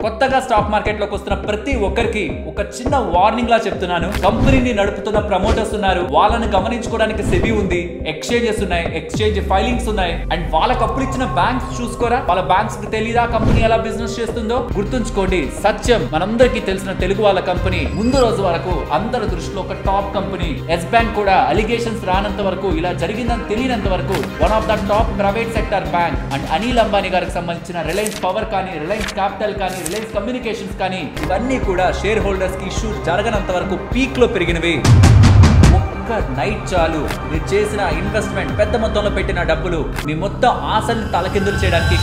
కొత్తగా stock market లోకి వస్తున్న ప్రతి ఒక్కరికి ఒక చిన్న వార్నింగ్ లా చెప్తున్నాను. కంపెనీని నడుపుతున్న ప్రమోటర్స్ ఉన్నారు, వాళ్ళని గమనించుకోవడానికి సెబీ ఉంది, ఎక్స్చేంజెస్ ఉన్నాయి, ఎక్స్చేంజ్ ఫైలింగ్స్ ఉన్నాయి, అండ్ వాళ్ళకి అప్పుడు ఇచ్చిన బ్యాంక్స్ చూసుకోరా, వాళ్ళ బ్యాంక్స్ కి తెలీదా కంపెనీ ఎలా బిజినెస్ చేస్తుందో? గుర్తుంచుకోండి, సత్యం మనందరికీ తెలిసిన తెలుగు వాళ్ళ కంపెనీ ముందు రోజు వరకు అందరి దృష్టిలో ఒక టాప్ కంపెనీ. ఎస్ బ్యాంక్ కూడా అలిగేషన్స్ రానంత వరకు, ఇలా జరిగిందని తెలియనంత వరకు one of the top private sector bank. And Anil Ambani గారికి సంబంధించిన రిలయన్స్ పవర్ కానీ, రిలయన్స్ క్యాపిటల్ కానీ, రిలయన్స్ కమ్యూనికేషన్స్ కానీ, ఇవన్నీ కూడా షేర్ హోల్డర్స్ కి ఇష్యూ జరగనంత వరకు పీక్ లో పెరిగినవి. ఒక్క నైట్ చాలు మీరు చేసిన ఇన్వెస్ట్మెంట్, పెద్ద మొత్తంలో పెట్టిన డబ్బులు, మీ మొత్తం ఆశల్ని తలకిందులు చేయడానికి.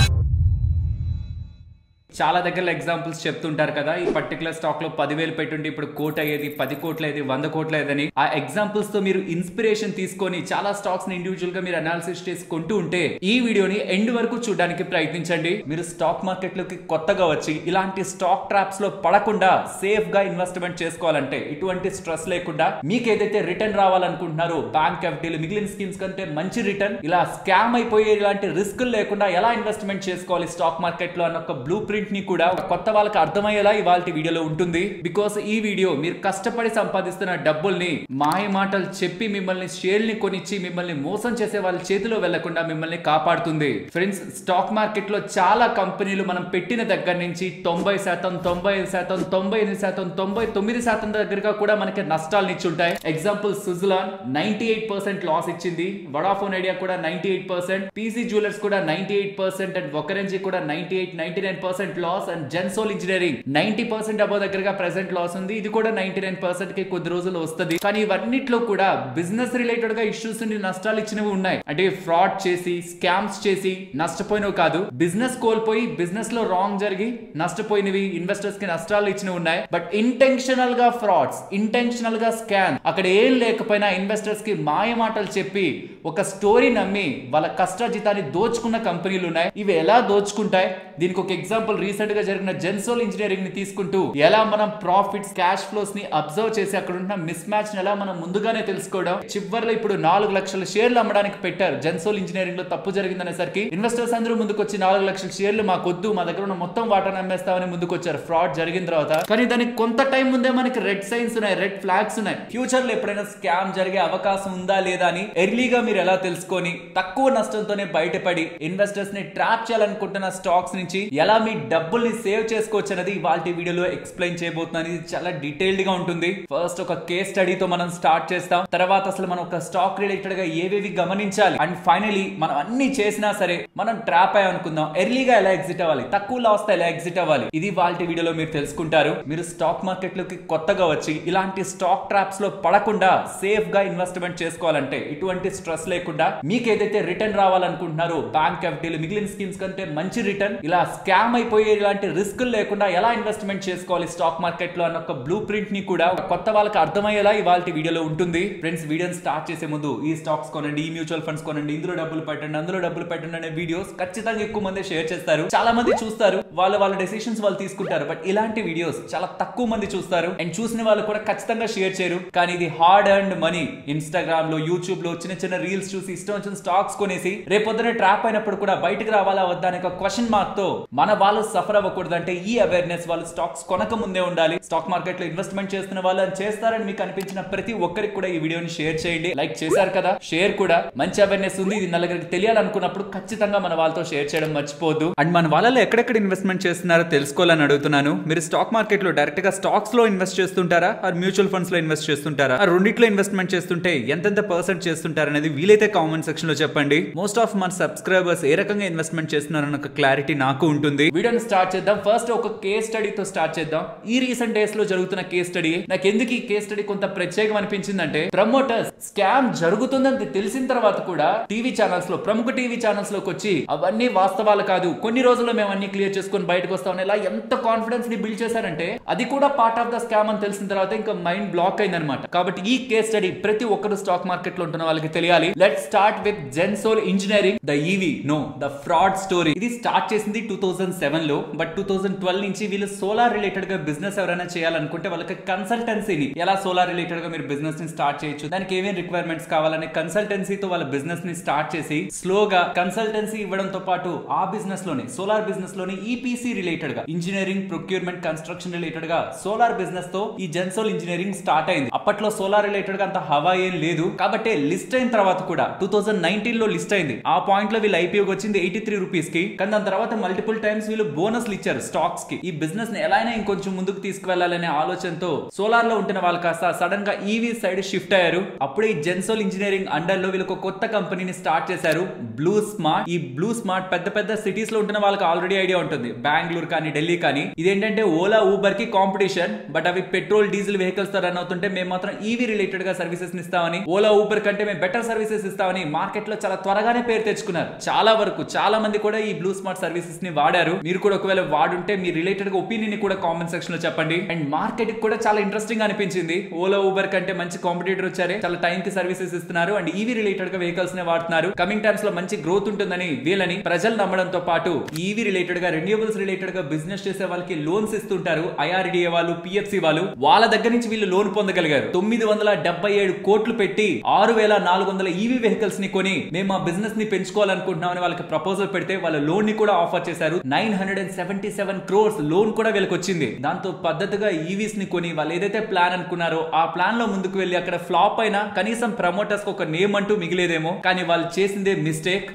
చాలా దగ్గర ఎగ్జాంపుల్స్ చెప్తుంటారు కదా, ఈ పర్టికులర్ స్టాక్ లో 10,000 పెట్టుంటే ఇప్పుడు 1 కోటి అయ్యేది, 10 కోట్లు అయ్యేది, 100 కోట్లు అయ్యేదని. ఆ ఎగ్జాంపుల్స్ తో మీరు ఇన్స్పిరేషన్ తీసుకొని చాలా స్టాక్స్ ని ఇండివిజువల్ గా మీరు అనాలిసిస్ చేసి కొంటూ ఉంటే ఈ వీడియోని ఎండ్ వరకు చూడడానికి ప్రయత్నించండి. మీరు స్టాక్ మార్కెట్ లోకి కొత్తగా వచ్చి ఇలాంటి స్టాక్ ట్రాప్స్ లో పడకుండా సేఫ్ గా ఇన్వెస్ట్మెంట్ చేసుకోవాలంటే, ఇటువంటి స్ట్రెస్ లేకుండా, మీకు ఏదైతే రిటర్న్ రావాలనుకుంటున్నారో, బ్యాంక్ ఎఫ్డీలు, మిగిలిన స్కీమ్స్ కంటే మంచి రిటర్న్, ఇలా స్కామ్ అయిపోయే ఇలాంటి రిస్క్ లేకుండా ఎలా ఇన్వెస్ట్మెంట్ చేసుకోవాలి స్టాక్ మార్కెట్ లో అన్న ఒక బ్లూ ప్రింట్ ని కూడా కొత్త వాళ్ళకి అర్థమయ్యేలా ఇవాళ వీడియోలో ఉంటుంది. బికాస్ ఈ వీడియో మీరు కష్టపడి సంపాదిస్తున్న డబ్బుల్ని మాయ మాటలు చెప్పి మిమ్మల్ని షేర్ని కొనిచ్చి మిమ్మల్ని మోసం చేసే వాళ్ళ చేతిలో వెళ్లకుండా మిమ్మల్ని కాపాడుతుంది. ఫ్రెండ్స్, స్టాక్ మార్కెట్ లో చాలా కంపెనీలు మనం పెట్టిన దగ్గర నుంచి 90%, 95%, 98%, 99% దగ్గరగా కూడా మనకి నష్టాలు ఇచ్చుంటాయి. ఎగ్జాంపుల్ సుజలాన్ 98% లాస్ ఇచ్చింది, వడాఫోన్ ఐడియా కూడా 98%, పీసీ జ్యువెలర్స్ కూడా 98%, అండ్ వకరెంజీ కూడా 99% loss, and Gensol engineering 90% above దగ్గరగా ప్రెసెంట్ లాస్ ఉంది. ఇది కూడా 99% కి కొద్ది రోజులు వస్తుంది. కానీ ఇవన్నిట్లో కూడా బిజినెస్ రిలేటెడ్ గా ఇష్యూస్ నష్టాలు ఇచ్చినవి ఉన్నాయి. అంటే ఫ్రాడ్ చేసి, స్కామ్స్ చేసి నష్టపోయినవి కాదు, బిజినెస్ కోల్పోయి బిజినెస్ లో రాంగ్ జరిగి నష్టపోయినవి, ఇన్వెస్టర్స్ కి నష్టాలు ఇచ్చినవి ఉన్నాయి. బట్ ఇంటెన్షనల్ గా ఫ్రాడ్స్, ఇంటెన్షనల్ గా స్కామ్, అక్కడ ఏం లేకపోయినా ఇన్వెస్టర్స్ కి మాయ మాటలు చెప్పి ఒక స్టోరీ నమ్మి వాళ్ళ కష్టార్జితాన్ని దోచుకున్న కంపెనీలు ఉన్నాయి. ఇవి ఎలా దోచుకుంటాయి? దీనికి ఒక ఎగ్జాంపుల్ రీసెంట్ గా జరిగిన జెన్సోల్ ఇంజనీరింగ్ ని తీసుకుంటూ ఎలా మనం ప్రాఫిట్స్, క్యాష్ ఫ్లోస్ ని అబ్జర్వ్ చేసి అక్కడ ఉన్న మిస్ మ్యాచ్ ని ఎలా మనం ముందుగానే తెలుసుకోవడం. చివరిలో ఇప్పుడు 4 లక్షల షేర్లు అమ్మడానికి పెట్టారు. జెన్సోల్ ఇంజనీరింగ్ లో తప్పు జరిగిందనేసరికి ఇన్వెస్టర్స్ అందరూ ముందుకు వచ్చి 4 లక్షల షేర్లు మాకొద్దు, మా దగ్గర ఉన్న మొత్తం వాటాను అమ్మేస్తామని ముందుకు వచ్చారు ఫ్రాడ్ జరిగిన తర్వాత. కానీ దానికి కొంత టైం ముందే మనకి రెడ్ సైన్స్ ఉన్నాయి, రెడ్ ఫ్లాగ్స్ ఉన్నాయి. ఫ్యూచర్ లో ఎప్పుడైనా స్కామ్ జరిగే అవకాశం ఉందా లేదా అని ఎర్లీగా మీరు ఎలా తెలుసుకొని తక్కువ నష్టంతోనే బయటపడి ఇన్వెస్టర్స్ ని ట్రాప్ చేయాలనుకుంటున్న స్టాక్స్ నుంచి ఎలా మీ డబ్బుల్ని సేవ్ చేసుకోవచ్చు అనేది ఇవాళ వీడియోలో ఎక్స్ప్లెయిన్ చేయబోతున్నాను. ఇది చాలా డీటెయిల్డ్ గా ఉంటుంది. ఫస్ట్ ఒక కేస్ స్టడీతో మనం స్టార్ట్ చేస్తాం, తర్వాత అసలు మనం ఒక స్టాక్ రిలేటెడ్ గా ఏవేవి గమనించాలి, అండ్ ఫైనలీ మనం అన్ని చేసినా సరే మనం ట్రాప్ అయ్యి అనుకుందాం, ఎర్లీగా ఎలా ఎగ్జిట్ అవ్వాలి, తక్కువ లాస్ తో ఎలా ఎగ్జిట్ అవ్వాలి, ఇది ఇవాళ వీడియోలో మీరు తెలుసుకుంటారు. మీరు స్టాక్ మార్కెట్ లోకి కొత్తగా వచ్చి ఇలాంటి స్టాక్ ట్రాప్స్ లో పడకుండా సేఫ్ గా ఇన్వెస్ట్మెంట్ చేసుకోవాలంటే, ఇటువంటి స్ట్రెస్ లేకుండా, మీకు ఏదైతే రిటర్న్ రావాలనుకుంటున్నారో, బ్యాంక్ ఎఫ్డీలు, మిగిలిన స్కీమ్స్ కంటే మంచి రిటర్న్, ఇలా స్కామ్ అయిపోయే ఇలాంటి రిస్క్ లేకుండా ఎలా ఇన్వెస్ట్మెంట్ చేసుకోవాలి స్టాక్ మార్కెట్ లో అన్న ఒక బ్లూ ప్రింట్ ని కూడా కొత్త వాళ్ళకి అర్థమయ్యేలా ఇవాళ వీడియోలో ఉంటుంది. ఫ్రెండ్స్, వీడియోని స్టార్ట్ చేసే ముందు ఈ స్టాక్స్ కొనండి, ఈ మ్యూచువల్ ఫండ్స్ కొనండి, ఇందులో డబ్బులు పెట్టండి, అందులో డబ్బులు పెట్టండి అనే వీడియోస్ ఖచ్చితంగా ఎక్కువ మంది షేర్ చేస్తారు. చాలా మంది చూస్తారు, వాళ్ళ డెసిషన్స్ వాళ్ళు తీసుకుంటారు. బట్ ఇలాంటి వీడియోస్ చాలా తక్కువ మంది చూస్తారు, అండ్ చూసిన వాళ్ళు కూడా ఖచ్చితంగా షేర్ చేయరు. కానీ ఇది హార్డ్ ఎర్న్డ్ మనీ. ఇన్స్టాగ్రామ్ లో, యూట్యూబ్ లో చిన్న చిన్న రీల్స్ చూసి ఇష్టం వచ్చిన స్టాక్స్ కొనేసి రేపొద్దునే ట్రాప్ అయినప్పుడు కూడా బయటకు రావాలా వద్దా అనే ఒక క్వశ్చన్ మార్క్ తో మన వాళ్ళు సఫర్ అవ్వకూడదు అంటే ఈ అవేర్నెస్ వాళ్ళు స్టాక్స్ కొనక ముందే ఉండాలి. స్టాక్ మార్కెట్ లో ఇన్వెస్ట్మెంట్ చేస్తున్న వాళ్ళు చేస్తారని మీకు అనిపించిన ప్రతి ఒక్కరికి కూడా ఈ వీడియోని షేర్ చేయండి. లైక్ చేశారు కదా, షేర్ కూడా. మంచి అవేర్నెస్ ఉంది, ఇది నలుగురికి తెలియాలనుకున్నప్పుడు ఖచ్చితంగా మన వాళ్ళతో షేర్ చేయడం మర్చిపోద్దు. అండ్ మన వాళ్ళలో ఎక్కడెక్కడ ఇన్వెస్ట్మెంట్ చేస్తున్నారో తెలుసుకోవాలని అడుగుతున్నాను. మీరు స్టాక్ మార్కెట్ లో డైరెక్ట్ గా స్టాక్స్ లో ఇన్వెస్ట్ చేస్తుంటారా, ఆర్ మ్యూచువల్ ఫండ్స్ లో ఇన్వెస్ట్ చేస్తుంటారా, ఆ రెండిట్లో ఇన్వెస్ట్మెంట్ చేస్తుంటే ఎంతెంత పర్సెంట్ చేస్తుంటారు అనేది వీలైతే కామెంట్ సెక్షన్ లో చెప్పండి. మోస్ట్ ఆఫ్ మన సబ్స్క్రైబర్స్ ఏ రకంగా ఇన్వెస్ట్మెంట్ చేస్తున్నారన్న ఒక క్లారిటీ నాకు ఉంటుంది. వీడియోని స్టార్ట్ చేద్దాం. ఫస్ట్ ఒక కేస్ స్టడీతో స్టార్ట్ చేద్దాం. ఈ రీసెంట్ డేస్ లో జరుగుతున్న కేస్ స్టడీ. నాకు ఎందుకు ఈ కేస్ స్టడీ కొంత ప్రత్యేకం అనిపించిందంటే, ప్రమోటర్స్ స్కామ్ జరుగుతుందని తెలిసిన తర్వాత కూడా టీవీ ఛానల్స్ లో, ప్రముఖ టీవీ ఛానల్స్ లోకి వచ్చి అవన్నీ వాస్తవాలు కాదు, కొన్ని రోజుల్లో మేము అన్ని క్లియర్ చేసుకొని బయటకు వస్తామని ఇలా ఎంత కాన్ఫిడెన్స్ ని బిల్డ్ చేశారంటే, అది కూడా పార్ట్ ఆఫ్ ద స్కామ్ అని తెలిసిన తర్వాత ఇంకా మైండ్ బ్లాక్ అయిందనమాట. కాబట్టి ఈ కేస్ స్టడీ ప్రతి ఒక్కరు స్టాక్ మార్కెట్ లో ఉంటున్న వాళ్ళకి తెలియాలి. Let's start with Gensol engineering, the EV no the fraud story. ఇది స్టార్ట్ చేసింది పుట్టింది 2007 లో, బట్ 2012 నుంచి వీళ్ళు సోలార్ రిలేటెడ్ గా బిజినెస్ ఎవరైనా చేయాలనుకుంటే వాళ్ళకి కన్సల్టెన్సీని, ఎలా సోలార్ రిలేటెడ్ గా మీరు బిజినెస్ ని స్టార్ట్ చేయొచ్చు, దానికి ఏమేమి రిక్వైర్మెంట్స్ కావాలనే కన్సల్టెన్సీతో వాళ్ళ బిజినెస్ ని స్టార్ట్ చేసి స్లోగా కన్సల్టెన్సీ ఇవ్వడంతో పాటు ఆ బిజినెస్ లోనే, సోలార్ బిజినెస్ లోనే ఈపీసీ రిలేటెడ్ గా, ఇంజనీరింగ్ ప్రొక్యూర్మెంట్ కన్స్ట్రక్షన్ రిలేటెడ్ గా సోలార్ బిజినెస్ తో ఈ జెన్సోల్ ఇంజనీరింగ్ స్టార్ట్ అయింది. అప్పట్లో సోలార్ రిలేటెడ్ గా అంత హవా ఏం లేదు కాబట్టి లిస్ట్ అయిన తర్వాత కూడా 2019 లో లిస్ట్ అయింది. ఆ పాయింట్ లో వీళ్ళు ఐపీఓకి వచ్చింది 83 రూపీస్ కి. కానీ దాని తర్వాత మల్టిపుల్ టైమ్స్ వీళ్ళు బోనస్లు ఇచ్చారు స్టాక్స్ కి. ఈ బిజినెస్ ని ఎలా అయినా ఇంకొంచెం ముందుకు తీసుకువెళ్లాలనే ఆలోచనతో సోలార్ లో ఉంటున్న వాళ్ళు కాస్త సడన్ గా ఈవీ సైడ్ షిఫ్ట్ అయ్యారు. అప్పుడే ఈ జెన్సోల్ ఇంజనీరింగ్ అండర్ లో వీళ్ళు ఒక కొత్త కంపెనీని స్టార్ట్ చేశారు, బ్లూ స్మార్ట్. ఈ బ్లూ స్మార్ట్ పెద్ద పెద్ద సిటీస్ లో ఉంటున్న వాళ్ళకి ఆల్రెడీ ఐడియా ఉంటుంది, బెంగళూరు కానీ ఢిల్లీ కానీ. ఇదేంటంటే ఓలా ఊబర్ కి కాంపిటీషన్, బట్ అవి పెట్రోల్ డీజిల్ వెహికల్స్ తో రన్ అవుతుంటే మేము మాత్రం ఈవీ రిలేటెడ్ గా సర్వీసెస్ ఇస్తామని, ఓలా ఊబర్ కంటే మేము బెటర్ సర్వీసెస్ ఇస్తామని మార్కెట్ లో చాలా త్వరగానే పేరు తెచ్చుకున్నారు. చాలా వరకు చాలా మంది కూడా ఈ బ్లూ స్మార్ట్ సర్వీసెస్ ని వాడారు. మీరు కూడా ఒకవేళ వాడుంటే మీ రిలేటెడ్ గా ఒపీనియన్ ని కూడా కామెంట్ సెక్షన్ లో చెప్పండి. అండ్ మార్కెట్ కూడా చాలా ఇంట్రెస్టింగ్ అనిపించింది. ఓలా ఊబర్ కంటే మంచి కాంపిటీటర్ వచ్చారు, చాలా టైం కి సర్వీసెస్ ఇస్తున్నారు అండ్ ఈవీ రిలేటెడ్ గా వెహికల్స్ ని వాడుతున్నారు. కమింగ్ టైమ్స్ లో మంచి గ్రోత్ ఉంటుందని వీళ్ళని ప్రజలు నమ్మడంతో పాటు ఈవీ రిలేటెడ్ గా, రెన్యూబుల్స్ రిలేటెడ్ గా బిజినెస్ చేసే వాళ్ళకి లోన్స్ ఇస్తుంటారు. ఐఆర్డిఏ వాళ్ళు, పిఎఫ్సి వాళ్ళు, వాళ్ళ దగ్గర నుంచి వీళ్ళు లోన్ పొందగలిగారు. 977 కోట్లు పెట్టి 6400 ఈవీ వెహికల్స్ ని కొని మేము మా బిజినెస్ ని పెంచుకోవాలనుకుంటున్నామని వాళ్ళకి ప్రపోజల్ పెడితే వాళ్ళ లోన్ ని కూడా ఆఫర్ చేశారు. 977 crores లోన్ కూడా వీళ్ళకి వచ్చింది. దాంతో పద్ధతిగా ఈవీస్ ని కొని వాళ్ళు ఏదైతే ప్లాన్ అనుకున్నారో ఆ ప్లాన్ లో ముందుకు వెళ్ళి అక్కడ ఫ్లాప్ అయినా కనీసం ప్రమోటర్స్ ఒక నేమ్ అంటూ మిగిలేదేమో, కానీ వాళ్ళు చేసిందే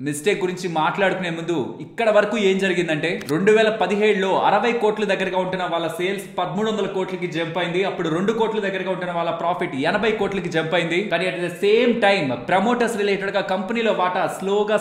మిస్టేక్ గురించి మాట్లాడుకునే ముందు ఇక్కడ వరకు ఏం జరిగిందంటే 2017లో 60 కోట్ల దగ్గరగా ఉంటున్న వాళ్ళ సేల్స్ 1300 కోట్లకి జంప్ అయింది. అప్పుడు 2 కోట్ల దగ్గరగా ఉంటున్న వాళ్ళ ప్రాఫిట్ 80 కోట్లకి జంప్ అయింది. కానీ at the same time promoters related గా కంపెనీలో వాటా స్లోగా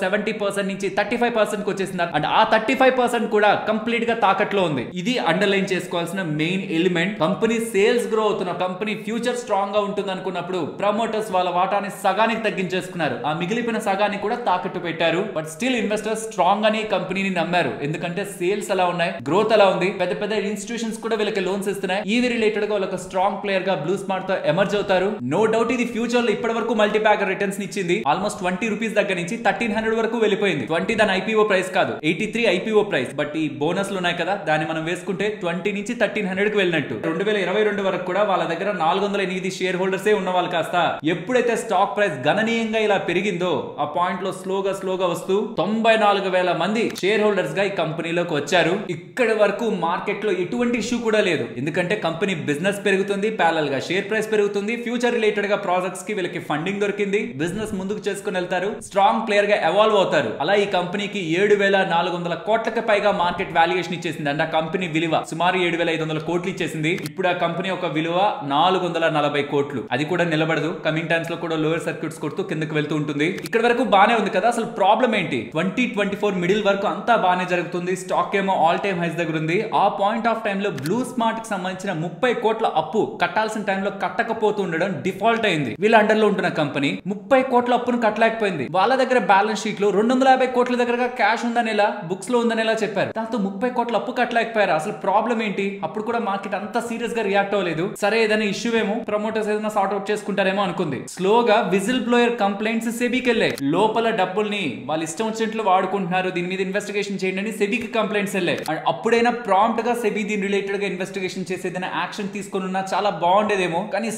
70% నుంచి 35% కి వచ్చేసింది. అండ్ ఆ 35% కూడా కంప్లీట్ గా తాకట్లో ఉంది. ఇది అండర్లైన్ చేసుకోవాల్సిన main element. Company sales grow అవుతున్న, కంపెనీ ఫ్యూచర్ స్ట్రాంగ్ గా ఉంటుంది అనుకున్నప్పుడు ప్రమోటర్స్ వాళ్ళ వాటాని సగానికి తగ్గించేసుకున్నారు. ఆ మిగిలిపోయిన సగాన్ని కూడా తాకట్టు పెట్టారు. బట్ స్టిల్ ఇన్వెస్టర్స్ స్ట్రాంగ్ అని కంపెనీని నమ్మారు. ఎందుకంటే సేల్స్ అలా ఉన్నాయి, గ్రోత్ అలా ఉంది, పెద్ద పెద్ద ఇన్స్టిట్యూషన్స్ కూడా వీళ్ళకి లోన్స్ ఇస్తున్నాయి. ఈవీ రిలేటెడ్ గా వాళ్ళకి స్ట్రాంగ్ ప్లేయర్ గా బ్లూ స్మార్ట్ తో ఎమర్జ్ అవుతారు. నో డౌట్ ఇది ఫ్యూచర్ లో ఇప్పటి వరకు మల్టీ బ్యాగర్ రిటర్న్స్ ఇచ్చింది. ఆల్మోస్ట్ 20 రూపీస్ దగ్గర నుంచి 1300 వరకు వెళ్ళిపోయింది. 20 దాని ఐపీఓ ప్రైస్ కాదు, 83 ఐపీఓ ప్రైస్. బట్ ఈ బోనస్లు ఉన్నాయి కదా, దాన్ని మనం వేసుకుంటే 20 నుంచి 1300 కి వెళ్ళినట్టు. 2022 వరకు కూడా వాళ్ళ దగ్గర 408 షేర్ హోల్డర్స్ ఉన్న వాళ్ళు కాస్త ఎప్పుడైతే స్టాక్ ప్రైస్ గణనీయంగా ఇలా పెరిగిందో ఆ పాయింట్ లో స్లోగా వస్తూ 94,000 మంది షేర్ హోల్డర్స్ గా ఈ కంపెనీలోకి వచ్చారు. ఇక్కడ వరకు మార్కెట్ లో ఎటువంటి ఇష్యూ కూడా లేదు. ఎందుకంటే కంపెనీ బిజినెస్ పెరుగుతుంది, ప్యారలల్ గా షేర్ ప్రైస్ పెరుగుతుంది, ఫ్యూచర్ రిలేటెడ్ గా ప్రాజెక్ట్స్ కి వీళ్ళకి ఫండింగ్ దొరికింది, బిజినెస్ ముందుకు చేసుకుని వెళ్తారు, స్ట్రాంగ్ ప్లేయర్ గా ఎవాల్వ్ అవుతారు. అలా ఈ కంపెనీకి 7,400 కోట్లకు పైగా మార్కెట్ వాల్యుయేషన్ ఇచ్చేసింది. అంటే ఆ కంపెనీ విలువ సుమారు 7,500 కోట్లు ఇచ్చేసింది. ఇప్పుడు ఆ కంపెనీ ఒక విలువ 440 కోట్లు. అది కూడా నిలబడదు. కమింగ్ టైమ్స్ లో కూడా లోయర్ సర్క్యూట్స్ కొడుతూ కిందకి వెళ్తూ ఉంటుంది. ఇక్కడ వరకు బానే ఉంది కదా. అసలు ప్రాబ్లం ఏంటి? 2024 మిడిల్ వరకు అంతా బానే జరుగుతుంది. స్టాక్ ఏమో ఆల్ టైమ్ హైస్ దగ్గర ఉంది. ఆ పాయింట్ ఆఫ్ టైమ్ లో బ్లూ స్మార్ట్ కి సంబంధించిన 30 కోట్ల అప్పు కట్టాల్సిన టైంలో కట్టకపోతూ ఉండడం డిఫాల్ట్ అయింది. వీళ్ళ అండర్ లో ఉంటున్న కంపెనీ 30 కోట్ల అప్పును కట్టలేకపోయింది. వాళ్ళ దగ్గర బ్యాలెన్స్ షీట్ లో 250 కోట్ల దగ్గరగా క్యాష్ ఉందని ఎలా, బుక్స్ లో ఉందని ఎలా చెప్పారు. దాంతో 30 కోట్ల అప్పు కట్టలేకపోయారు. అసలు ప్రాబ్లం ఏంటి? అప్పుడు కూడా మార్కెట్ అంత సీరియస్ గా రియాక్ట్ అవ్వలేదు. సరే ఏదైనా ఇష్యూ ఏమో, ప్రమోటర్స్ ఏదైనా సార్ట్ అవుట్ చేసుకుంటారేమో అనుకుంది. స్లోగా విజిల్ బ్లోయర్ కంప్లైంట్స్ సెబీకి వెళ్ళాయి. లోపల డబ్బుల్ని వాళ్ళు ఇష్టం వచ్చినట్లు వాడుకుంటున్నారు, దీని మీద ఇన్వెస్టిగేషన్ చేయండి అని సెబీకి కంప్లైంట్స్ వెళ్ళాయి. అండ్ అప్పుడైనా ప్రాంప్ట్ గా సెబీ దీని రిలేటెడ్ గా ఇన్వెస్టిగేషన్ చేసి ఏదైనా యాక్షన్ తీసుకుని ఉన్నా చాలా బాగుండేదేమో. కానీ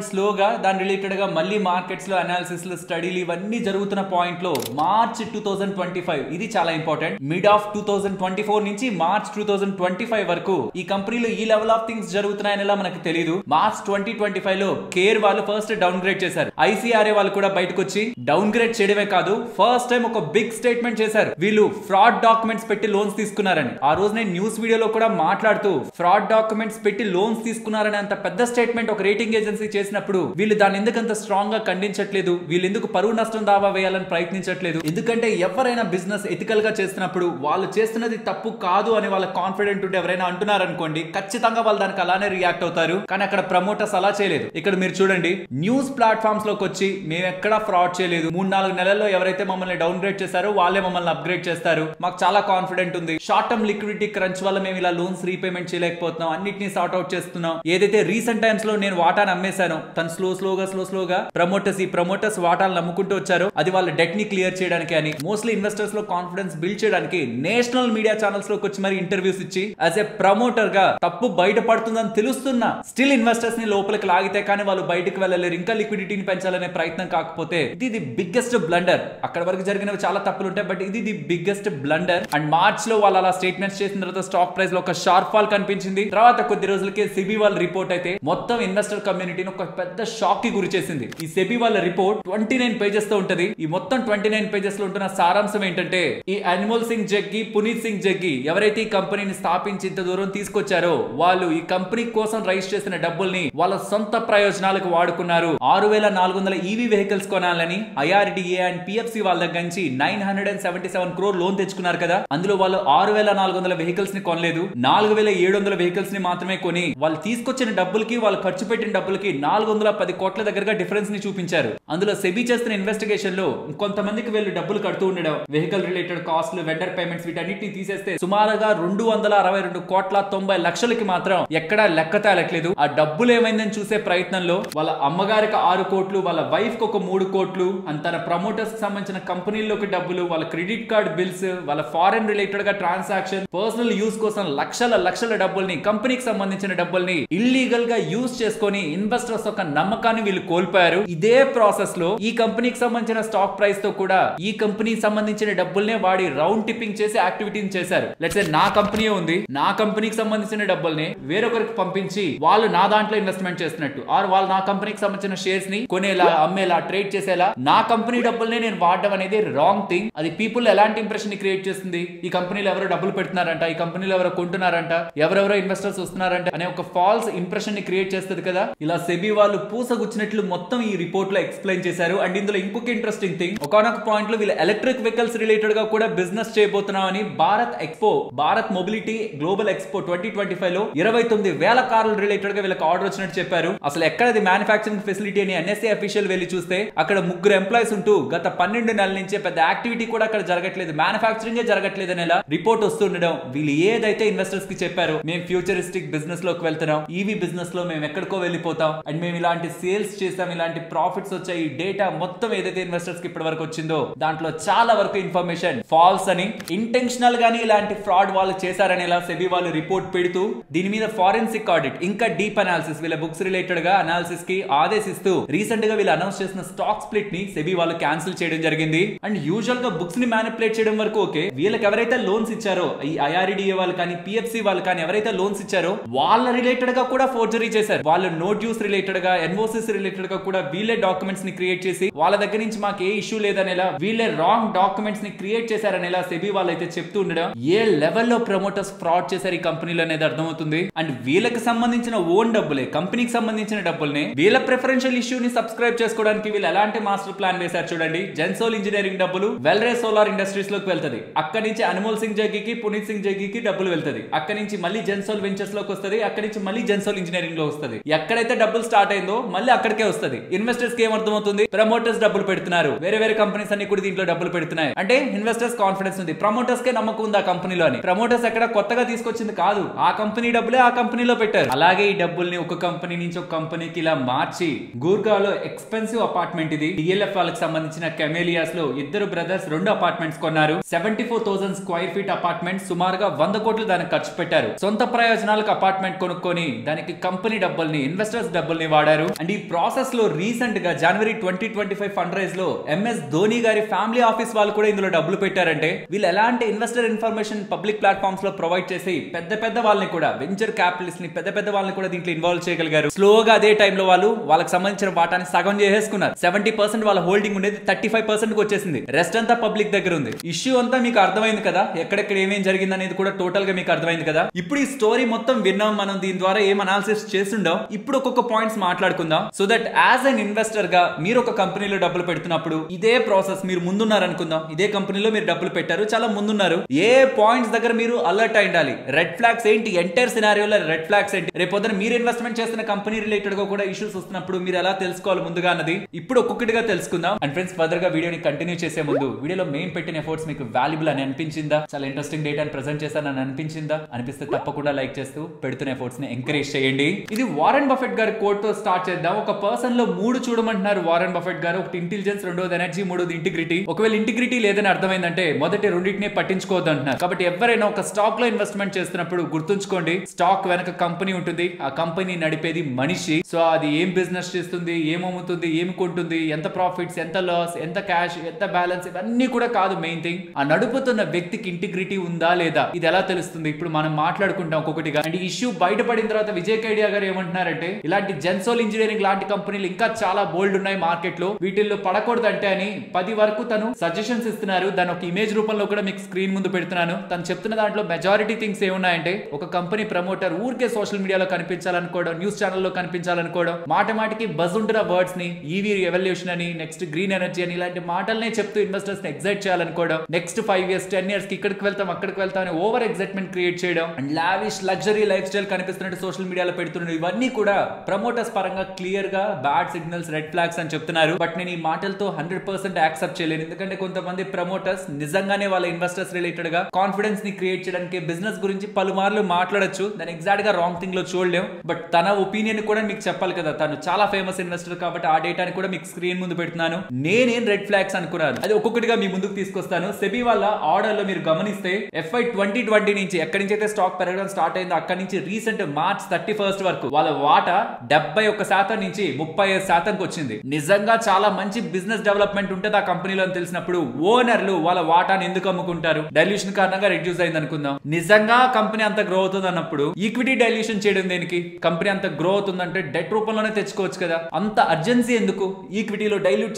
స్లోగా దాని రిలేటెడ్ గా మళ్ళీ మార్కెట్స్ లో అనాలిసిస్ లో స్టడీలు ఇవన్నీ జరుగుతున్న పాయింట్ లో మార్చ్ 2025, ఇది చాలా ఇంపార్టెంట్. మిడ్ ఆఫ్ 2024 నుంచి మార్చ్ 2025 వరకు ఈ కంపెనీలో ఈ లెవెల్ ఆఫ్ థింగ్స్ జరుగుతున్నాయని మనకు తెలియదు. మార్చ్ 2025 లో కేర్ వాళ్ళు ఫస్ట్ డౌన్ గ్రేడ్ చేశారు. ఐసీఆర్ఏ వాళ్ళు కూడా బయటకు వచ్చి డౌన్ గ్రేడ్ చేయడమే కాదు, ఫస్ట్ టైం ఒక బిగ్ స్టేట్మెంట్ చేశారు. వీళ్ళు ఫ్రాడ్ డాక్యుమెంట్స్ పెట్టి లోన్స్ తీసుకున్నారని. ఆ రోజు నేను న్యూస్ వీడియోలో కూడా మాట్లాడుతూ ఫ్రాడ్ డాక్యుమెంట్స్ పెట్టి లోన్స్ తీసుకున్నారని అంత పెద్ద స్టేట్మెంట్ ఒక రేటింగ్ ఏజెన్సీ చేసినప్పుడు వీళ్ళు దాన్ని ఎందుకంత స్ట్రాంగ్ గా ఖండించట్లేదు, వీళ్ళు ఎందుకు పరువు నష్టం దావా వేయాలని ప్రయత్నించట్లేదు? ఎందుకంటే ఎవరైనా బిజినెస్ ఎథికల్ గా చేస్తున్నప్పుడు వాళ్ళు చేస్తున్నది తప్పు కాదు అని వాళ్ళ కాన్ఫిడెంట్ ఉంటే ఎవరైనా అంటున్నారు అనుకోండి, ఖచ్చితంగా వాళ్ళు దానికి అలానే రియాక్ట్ అవుతారు. కానీ అక్కడ ప్రమోటర్స్ అలా చేయలేదు. ఇక్కడ మీరు చూడండి, న్యూస్ ప్లాట్ఫామ్స్ లోకి వచ్చి మేము ఎక్కడా ఫ్రాడ్ చేయలేదు, 3-4 నెలల్లో ఎవరైతే మమ్మల్ని డౌన్ గ్రేడ్ చేశారో వాళ్ళే మమ్మల్ని అప్గ్రేడ్ చేస్తారు, మాకు చాలా కాన్ఫిడెంట్ ఉంది, షార్ట్ టర్మ్ లిక్విడిటీ క్రంచ్ వల్ల మేము ఇలా లోన్స్ రీపేమెంట్ చేయలేకపోతున్నాం, అన్నిటిని సార్ట్ అవుట్ చేస్తున్నాం. ఏదైతే రీసెంట్ టైమ్స్ లో నేను వాటాను అమ్మేశానో తను స్లోగా ప్రమోటర్స్ వాటాలు నమ్ముకుంటూ వచ్చారో అది వాళ్ళ డెట్ ని క్లియర్ చేయడానికి అని. మోస్ట్లీ ఇన్వెస్టర్స్ లో కాన్ఫిడెన్స్ బిల్డ్ చేయడానికి నేషనల్ మీడియా ఛానల్స్ లోకి వచ్చి మరి ఇంటర్వ్యూస్ ఇచ్చి యాజ్ ఎ ప్రమోటర్ గా తప్పు బయటపడుతుందని తెలుస్తున్నా స్టిల్ ఇన్వెస్టర్స్ ని లోపలికి లాగితే కానీ వాళ్ళు బయటకు వెళ్ళలేరు, ఇంకా లిక్విడిటీని పెంచాలనే ప్రయత్నం కాకపోతే ఇది ది బిగ్గెస్ట్ బ్లండర్. అక్కడ వరకు జరిగినవి చాలా తప్పులు ఉంటాయి, బట్ ఇది the biggest blunder. And March లో వాళ్ళు అలా స్టేట్మెంట్స్ చేసిన తర్వాత స్టాక్ ప్రైస్ లో ఒక షార్ప్ ఫాల్ కనిపించింది. తర్వాత కొద్ది రోజులకే సెబీ వాళ్ళ రిపోర్ట్ అయితే మొత్తం ఇన్వెస్టర్ కమ్యూనిటీని ఒక పెద్ద షాక్ కి గురి చేసింది. ఈ సెబీ వాళ్ళ రిపోర్ట్ 29 పేజెస్ తో ఉంటది. ఈ మొత్తం 29 పేజెస్ లో ఉంటున్న సారాంశం ఏంటంటే ఈ అన్మోల్ సింగ్ జగ్గి, పునీత్ సింగ్ జగ్గి ఎవరైతే ఈ కంపెనీని స్థాపించి ఇంత దూరం తీసుకొచ్చారో వాళ్ళు ఈ కంపెనీ కోసం రైజ్ చేసిన డబ్బుల్ని వాళ్ళ సొంత ప్రయోజనాలకు వాడుకున్నారు. 6400 ఈవీ వెహికల్స్ కొనాలని ఐఆర్డిఏ అండ్ పిఎఫ్సి వాళ్ళ దగ్గర నుంచి 977 crore లోన్ తెచ్చుకున్నారు కదా. అందులో వాళ్ళు 6400 వెహికల్స్ ని కొనలేదు, 4700 వెహికల్స్ ని మాత్రమే కొని వాళ్ళు తీసుకొచ్చిన డబ్బులకి వాళ్ళు ఖర్చు పెట్టిన డబ్బులకి 410 కోట్ల దగ్గరగా డిఫరెన్స్ ని చూపించారు. అందులో సెబీ చేస్తున్న ఇన్వెస్టిగేషన్ లో కొంతమందికి వీళ్ళు డబ్బులు కడుతూ ఉండడం, వెహికల్ రిలేటెడ్ కాస్ట్లు, వెండర్ పేమెంట్స్ వీటన్నిటిని తీసేస్తే సుమారుగా 262 కోట్ల 90 లక్షలకి మాత్రం ఎక్కడా లెక్క తేలట్లేదు. ఆ డబ్బులు ఏమైందని చూసే ప్రయత్నంలో వాళ్ళ అమ్మగారికి 6 కోట్లు, వాళ్ళ వైఫ్ కి ఒక 3 కోట్లు, తన ప్రమోటర్స్ కి సంబంధించిన కంపెనీల్లోకి డబ్బులు, వాళ్ళ క్రెడిట్ కార్డ్ బిల్స్, వాళ్ళ ఫారెన్ రిలేటెడ్ గా ట్రాన్సాక్షన్, పర్సనల్ యూస్ కోసం లక్షల డబ్బుల్ని, కంపెనీకి సంబంధించిన డబ్బుల్ని ఇల్లీగల్ గా యూస్ చేసుకొని ఇన్వెస్టర్స్ ఒక నమ్మకాన్ని వీళ్ళు కోల్పోయారు. ఇదే ప్రాసెస్ లో ఈ కంపెనీకి సంబంధించిన స్టాక్ ప్రైస్ తో కూడా ఈ కంపెనీకి సంబంధించిన డబ్బుల్నే వాడి రౌండ్ టిప్పింగ్ చేసి యాక్టివిటీని చేశారు. లెట్స్ సే నా కంపెనీ ఉంది, నా కంపెనీకి సంబంధించిన డబ్బుల్ని వేరొకరికి పంపించి వాళ్ళు నా దాంట్లో ఇన్వెస్ట్మెంట్ చేస్తున్నట్టు, ఆర్ వాళ్ళు నా కంపెనీకి సంబంధించిన షేర్స్ ని కొనేలా, అమ్మేలా, ట్రేడ్ చేసేలా నా కంపెనీ డబ్బుల్ని నేను వాడడం అనేది రాంగ్ థింగ్. అది పీపుల్ ఎలాంటి ఇంప్రెషన్ ని క్రియేట్ చేస్తుంది, ఈ కంపెనీలో ఎవరో డబ్బులు పెడుతున్నారంట, ఈ కంపెనీలో ఎవరో కొంటున్నారంట, ఎవరెవరో ఇన్వెస్టర్స్ వస్తున్నారంట అనే ఒక ఫాల్స్ ఇంప్రెషన్ ని క్రియేట్ చేస్తుంది కదా. ఇలా సెబీ వాళ్ళు పూసగుచ్చినట్లు మొత్తం ఈ రిపోర్ట్ లో ఎక్స్ప్లెయిన్ చేశారు. అండ్ ఇందులో ఇంకొక ఇంట్రెస్టింగ్ థింగ్, ఒకనొక పాయింట్ లో వీళ్ళు ఎలక్ట్రిక్ వెహికల్స్ రిలేటెడ్ గా కూడా బిజినెస్ చేయబోతున్నామని భారత్ మొబిలిటీ గ్లోబల్ ఎక్స్పో 2025 లో 29,000 కార్ల రిలేటెడ్ గా వీళ్ళకి ఆర్డర్ వచ్చినట్టు చెప్పారు. అసలు ఎక్కడది మ్యానుఫ్యాక్చరింగ్ ఫెసిలిటీ అని ఎన్ఎస్ఏ అఫీషియల్ వెళ్ళి చూస్తే అక్కడ 3 ఎంప్లాయీస్ ఉంటూ గత 12 నెలల నుంచి పెద్ద యాక్టివిటీ కూడా అక్కడ జరగట్లేదు, మ్యానుఫ్యాక్చరింగ్ జరగట్లేదు అనేలా రిపోర్ట్ వస్తుండడం. వీళ్ళు ఏదైతే ఇన్వెస్టర్స్ కి చెప్పారు, మేము ఫ్యూచరిస్టిక్ బిజినెస్ లోకి వెళ్తున్నాం, ఈవీ బిజినెస్ లో మేము ఎక్కడికో వెళ్ళిపోతాం అండ్ మేము ఇలాంటి సేల్స్ చేస్తాం, ఇలాంటి ప్రాఫిట్స్ వచ్చాయి, డేటా మొత్తం ఏదైతే ఇన్వెస్టర్స్ కి ఇప్పటి వరకు వచ్చిందో దాంట్లో చాలా వరకు ఇన్ఫర్మేషన్ ఫాల్స్ అని, ఇంటెన్షనల్ గానీ ఇలాంటి ఫ్రాడ్ వాళ్ళు చేశారని ఇలా సెబీ వాళ్ళు రిపోర్ట్ పెడుతూ దీని మీద ఫారెన్సిక్ ఆడిట్ ఇంకా డీప్ అనాలిసిస్ వీళ్ళ బుక్స్ రిలేటెడ్ గా అనాలిసిస్ కి ఆదేశిస్తూ రీసెంట్ గా వీళ్ళు అనౌన్స్ చేసిన స్టాక్ స్ప్లిట్ ని సెబీ వాళ్ళు క్యాన్సిల్ చేయడం జరిగింది. అండ్ యూజువల్ గా బుక్స్ ని మ్యానిపులేట్ చేయడం వరకు ఓకే, వీళ్ళకి ఎవరైతే లోన్స్ ఇచ్చారో ఈ ఐఆర్డిఏ వాళ్ళు కానీ పిఎఫ్సి వాళ్ళు కానీ ఎవరైతే లోన్స్ ఇచ్చారో వాళ్ళ రిలేటెడ్ గా కూడా ఫోర్జరీ చేశారు. వాళ్ళు నోట్ యూస్ రిలేటెడ్ గా, ఎన్ఓసిస్ రిలేటెడ్ గా కూడా వీళ్ళే డాక్యుమెంట్స్ ని క్రియేట్ చేసి వాళ్ళ దగ్గర నుంచి మాకు ఏ ఇష్యూ లేదనేలా వీళ్ళే రాంగ్ డాక్యుమెంట్స్ ని క్రియేట్ చేశారనేలా సెబీ వాళ్ళు అయితే చెప్తూ ఉండడం. ఏ లెవెల్లో ప్రమోటర్స్ ఫ్రాడ్ చేశారు ఈ కంపెనీలో అనేది అర్థమవుతుంది. అండ్ వీళ్ళకి సంబంధించిన ఓన్ డబ్బులే, కంపెనీకి సంబంధించిన డబ్బుల్ని వీళ్ళ ప్రిఫరెన్షియల్ ఇష్యూని సబ్స్క్రైబ్ చేసుకోవడానికి వీళ్ళు ఎలాంటి మాస్టర్ ప్లాన్ వేశారు చూడండి. జెన్సోల్ ఇంజనీరింగ్ డబ్బులు వెల్రే సోలార్ ఇండస్ట్రీస్ లోకి వెళ్తది, అక్కడి నుంచి అన్మోల్ సింగ్ జగ్గికి, పునీత్ సింగ్ జగ్గికి డబ్బులు వెళ్తది, అక్కడి నుంచి మళ్ళీ జెన్సోల్ వెంచర్స్ లోకి వస్తుంది, అక్కడి నుంచి మళ్ళీ జెన్సోల్ ఇంజనీరింగ్ లో వస్తుంది. ఎక్కడైతే డబ్బులు స్టార్ట్ అయిందో మళ్ళీ అక్కడికే వస్తుంది. ఇన్వెస్టర్స్ కి ఏమర్థమవుతుంది, ప్రమోటర్స్ డబ్బులు పెడుతున్నారు, వేరే కంపెనీస్ అన్ని కూడా దీంట్లో డబ్బులు పెడుతున్నాయి అంటే ఇన్వెస్టర్స్ కాన్ఫిడెన్స్ ఉంది, ప్రమోటర్స్ కే నమ్మకం ఉంది ఆ కంపెనీలో అని. ప్రమోటర్స్ ఎక్కడ కొత్తగా తీసుకొచ్చింది కాదు, ఆ కంపెనీ డబ్బులే ఆ కంపెనీలో పెట్టారు. అలాగే ఈ డబ్బుల్ని ఒక కంపెనీ నుంచి ఒక కంపెనీకి ఇలా మార్చి గూర్గాలో ఎక్స్పెన్సివ్ అపార్ట్మెంట్ ఇది డిఎల్ఎఫ్ వాళ్ళకి సంబంధించిన కెమేలియాస్ లో ఇద్దరు బ్రదర్స్ 2 అపార్ట్మెంట్స్ కొన్నారు. 74,000 స్క్వేర్ ఫీట్ అపార్ట్మెంట్, సుమారుగా 100 కోట్లు దానికి ఖర్చు పెట్టారు. సొంత ప్రయోజనాలకు అపార్ట్మెంట్ కొనుక్కొని దానికి కంపెనీ డబ్బుల్ని, ఇన్వెస్టర్స్ డబ్బుల్ని వాడారు. అండ్ ఈ ప్రాసెస్ లో రీసెంట్ గా జనవరి 2025 ఫండ్ రైజ్ లో ఎంఎస్ ధోని గారి ఫ్యామిలీ ఆఫీస్ వాళ్ళు కూడా ఇందులో డబ్బులు పెట్టారంటే వీళ్ళు ఎలాంటి ఇన్వెస్టర్ ఇన్ఫర్మేషన్ పబ్లిక్ ప్లాట్ఫామ్స్ లో ప్రొవైడ్ చేసి పెద్ద వాళ్ళని కూడా, వెంచర్ క్యాపిటలిస్ట్ ని పెద్ద వాళ్ళని కూడా దీంట్లో ఇన్వాల్వ్ చేయగలిగారు. స్లోగా అదే టైంలో వాళ్ళకి సంబంధించిన వాటాన్ని సగం చేసేసుకున్నారు. 70% వాళ్ళ హోల్డింగ్ ఉండేది 35% వచ్చేసింది, రెస్ట్ అంతా పబ్లిక్ దగ్గర ఉంది. ఇష్యూ అంతా మీకు అర్థమైంది కదా, ఎక్కడెక్కడ ఏమేం జరిగింది అనేది కూడా టోటల్ గా మీకు అర్థమైంది కదా. ఇప్పుడు ఈ స్టోరీ మొత్తం విన్నాం మనం, దీని ద్వారా ఏం అనాలిసిస్ చేస్తుండం. ఇప్పుడు ఒక్కొక్క పాయింట్స్ మాట్లాడుకుందాం. So that as an investor గా మీరు ఒక కంపెనీలో డబ్బులు పెడుతున్నప్పుడు ఇదే ప్రాసెస్ మీరు ముందున్నారు అనుకుందాం, ఇదే కంపెనీలో మీరు డబ్బులు పెట్టారు, చాలా ముందున్నారు, ఏ పాయింట్స్ దగ్గర మీరు అలర్ట్ అయి ఉండాలి, రెడ్ ఫ్లాగ్స్ ఏంటి, ఎంటైర్ సినారియోలో రెడ్ ఫ్లాగ్స్ ఏంటి, రేపొద్దున మీరు ఇన్వెస్ట్మెంట్ చేస్తున్న కంపెనీ రిలేటెడ్ గా కూడా ఇష్యూస్ వస్తున్నప్పుడు మీరు ఎలా తెలుసుకోవాలి ముందుగా అన్నది ఇప్పుడు ఒక్కొక్కటిగా తెలుసుకుందాం. అండ్ ఫ్రెండ్స్, ఫర్దర్ గా వీడియోని కంటిన్యూ చేసే ముందు వీడియోలో మెయిన్ పెట్టిన ఎఫర్ట్స్ మీకు వాల్యుబుల్ అని అనిపించిందా, చాలా ఇంట్రెస్టింగ్ డేటాని ప్రెజెంట్ చేశానని అనిపించిందా, అనిపిస్తే తప్పకుండా లైక్ చేస్తూ పెడుతున్న ఎఫర్ట్స్ ని ఎంకరేజ్ చేయండి. ఇది వారెన్ బఫెట్ గారి కోట్ తో స్టార్ట్ చేద్దాం. ఒక పర్సన్ లో 3 చూడమంటున్నారు వారెన్ బఫెట్ గారు. ఒకటి ఇంటెలిజెన్స్, రెండోది ఎనర్జీ, మూడోది ఇంటిగ్రిటీ. ఒకవేళ ఇంటిగ్రిటీ లేదని అర్థం అర్థమైందంటే మొదటి రెండింటిని పట్టించుకోవద్దు అంటున్నారు. కాబట్టి ఎవరైనా ఒక స్టాక్ లో ఇన్వెస్ట్మెంట్ చేస్తున్నప్పుడు గుర్తుంచుకోండి, స్టాక్ వెనక కంపెనీ ఉంటుంది, ఆ కంపెనీ నడిపేది మనిషి. సో అది ఏం బిజినెస్ చేస్తుంది, ఏం అమ్ముతుంది, ఏం కొంటుంది, ఎంత ప్రాఫిట్స్, ఎంత లాస్, ఎంత క్యాష్, ఎంత బ్యాలెన్స్, ఇవన్నీ కూడా కాదు మెయిన్ థింగ్. ఆ నడుపుతున్న వ్యక్తికి ఇంటిగ్రిటీ ఉందా లేదా, ఇది ఎలా తెలుస్తుంది? ఇప్పుడు మనం మాట్లాడుకుంటాం ఒక్కొక్కటిగా. అండ్ ఈ ఇష్యూ బయటపడిన తర్వాత విజయ్ కేడియా గారు ఏమంటున్నారంటే, ఇలాంటి జెన్సోల్ ఇంజనీరింగ్ లాంటి కంపెనీలు ఇంకా చాలా బోల్డ్ ఉన్నాయి మార్కెట్ లో, వీటిల్లో పడకూడదంటే అని 10 వరకు తను సజెషన్స్ ఇస్తున్నారు. దాని ఒక ఇమేజ్ రూపంలో కూడా మీకు స్క్రీన్ ముందు పెడుతున్నాను. తను చెప్తున్న దాంట్లో మెజారిటీ థింగ్స్ ఏమున్నాయంటే, ఒక కంపెనీ ప్రమోటర్ ఊరికే సోషల్ మీడియాలో కనిపించాలనుకోవడం, న్యూస్ ఛానల్లో కనిపించాలనుకోవడం, మాటికి బజ్ ఉంటున్న వర్డ్స్ ని ఈవీ ఎవల్యూషన్ అని, నెక్స్ట్ గ్రీన్ ఎనర్జీ అని, ఇలాంటి మాటలనే చెప్తూ ఇన్వెస్టర్స్ ని ఎక్సైట్ చేయాలనుకోవడం, నెక్స్ట్ 5 years 10 years కి ఇక్కడికి వెళ్తాం అక్కడికి వెళ్తాం అని ఓవర్ ఎక్సైట్మెంట్ క్రియేట్ చేయడం, and lavish luxury life style కనిపిస్తున్నట్టు సోషల్ మీడియాలో పెడుతున్నారు. ఇవన్నీ కూడా ప్రమోటర్స్ పరంగా క్లియర్ గా బ్యాడ్ సిగ్నల్స్, రెడ్ ఫ్లాగ్స్ అని చెప్తున్నారు. బట్ నేను ఈ మాటలతో 100% యాక్సెప్ట్ చేయలేను. ఎందుకంటే కొంతమంది ప్రమోటర్స్ నిజంగానే వాళ్ళ ఇన్వెస్టర్స్ రిలేటెడ్ గా కాన్ఫిడెన్స్ ని క్రియేట్ చేయడానికి బిజినెస్ గురించి పలుమార్లు మాట్లాడొచ్చు, దాని ఎగ్జాక్ట్ గా రాంగ్ థింగ్ లో చూడలేం. బట్ తన ఒపీనియన్ కూడా మీకు చెప్పాలి కదా, తను చాలా ఫేమస్ ఇన్వెస్టర్ కాబట్టి ఆ డేటాని కూడా మీకు స్క్రీన్ ముందు పెడుతున్నాను. నేనేం రెడ్ ఫ్లాగ్స్ అనుకున్నాను అది ఒక్కొక్కటిగా మీ ముందుకు తీసుకొస్తాను. సెబీ వాళ్ళ ఆర్డర్ లో మీరు గమనిస్తే FY 2020 నుంచి ఎక్కడి నుంచి అయితే స్టాక్ పెరగడం స్టార్ట్ అయిందో అక్కడి నుంచి రీసెంట్ మార్చ్ 31st వరకు వాళ్ళ వాటా 71% నుంచి 35% వచ్చింది. నిజంగా చాలా మంచి బిజినెస్ డెవలప్మెంట్ ఉంటుంది ఆ కంపెనీలో అని తెలిసినప్పుడు ఓనర్లు వాళ్ళ వాటాను ఎందుకు అమ్ముకుంటారు? డైల్యూషన్ కారణంగా రిడ్యూస్ అయింది అనుకుందాం. నిజంగా కంపెనీ అంత గ్రో అవుతుంది అన్నప్పుడు ఈక్విటీ డైల్యూషన్ చేయడం దేనికి? కంపెనీ అంత గ్రో అవుతుందంటే డెట్ రూపంలోనే తెచ్చుకోవచ్చు కదా. అంత అర్జెన్సీ ఎందుకు? ఈక్విటీలో డైల్యూట్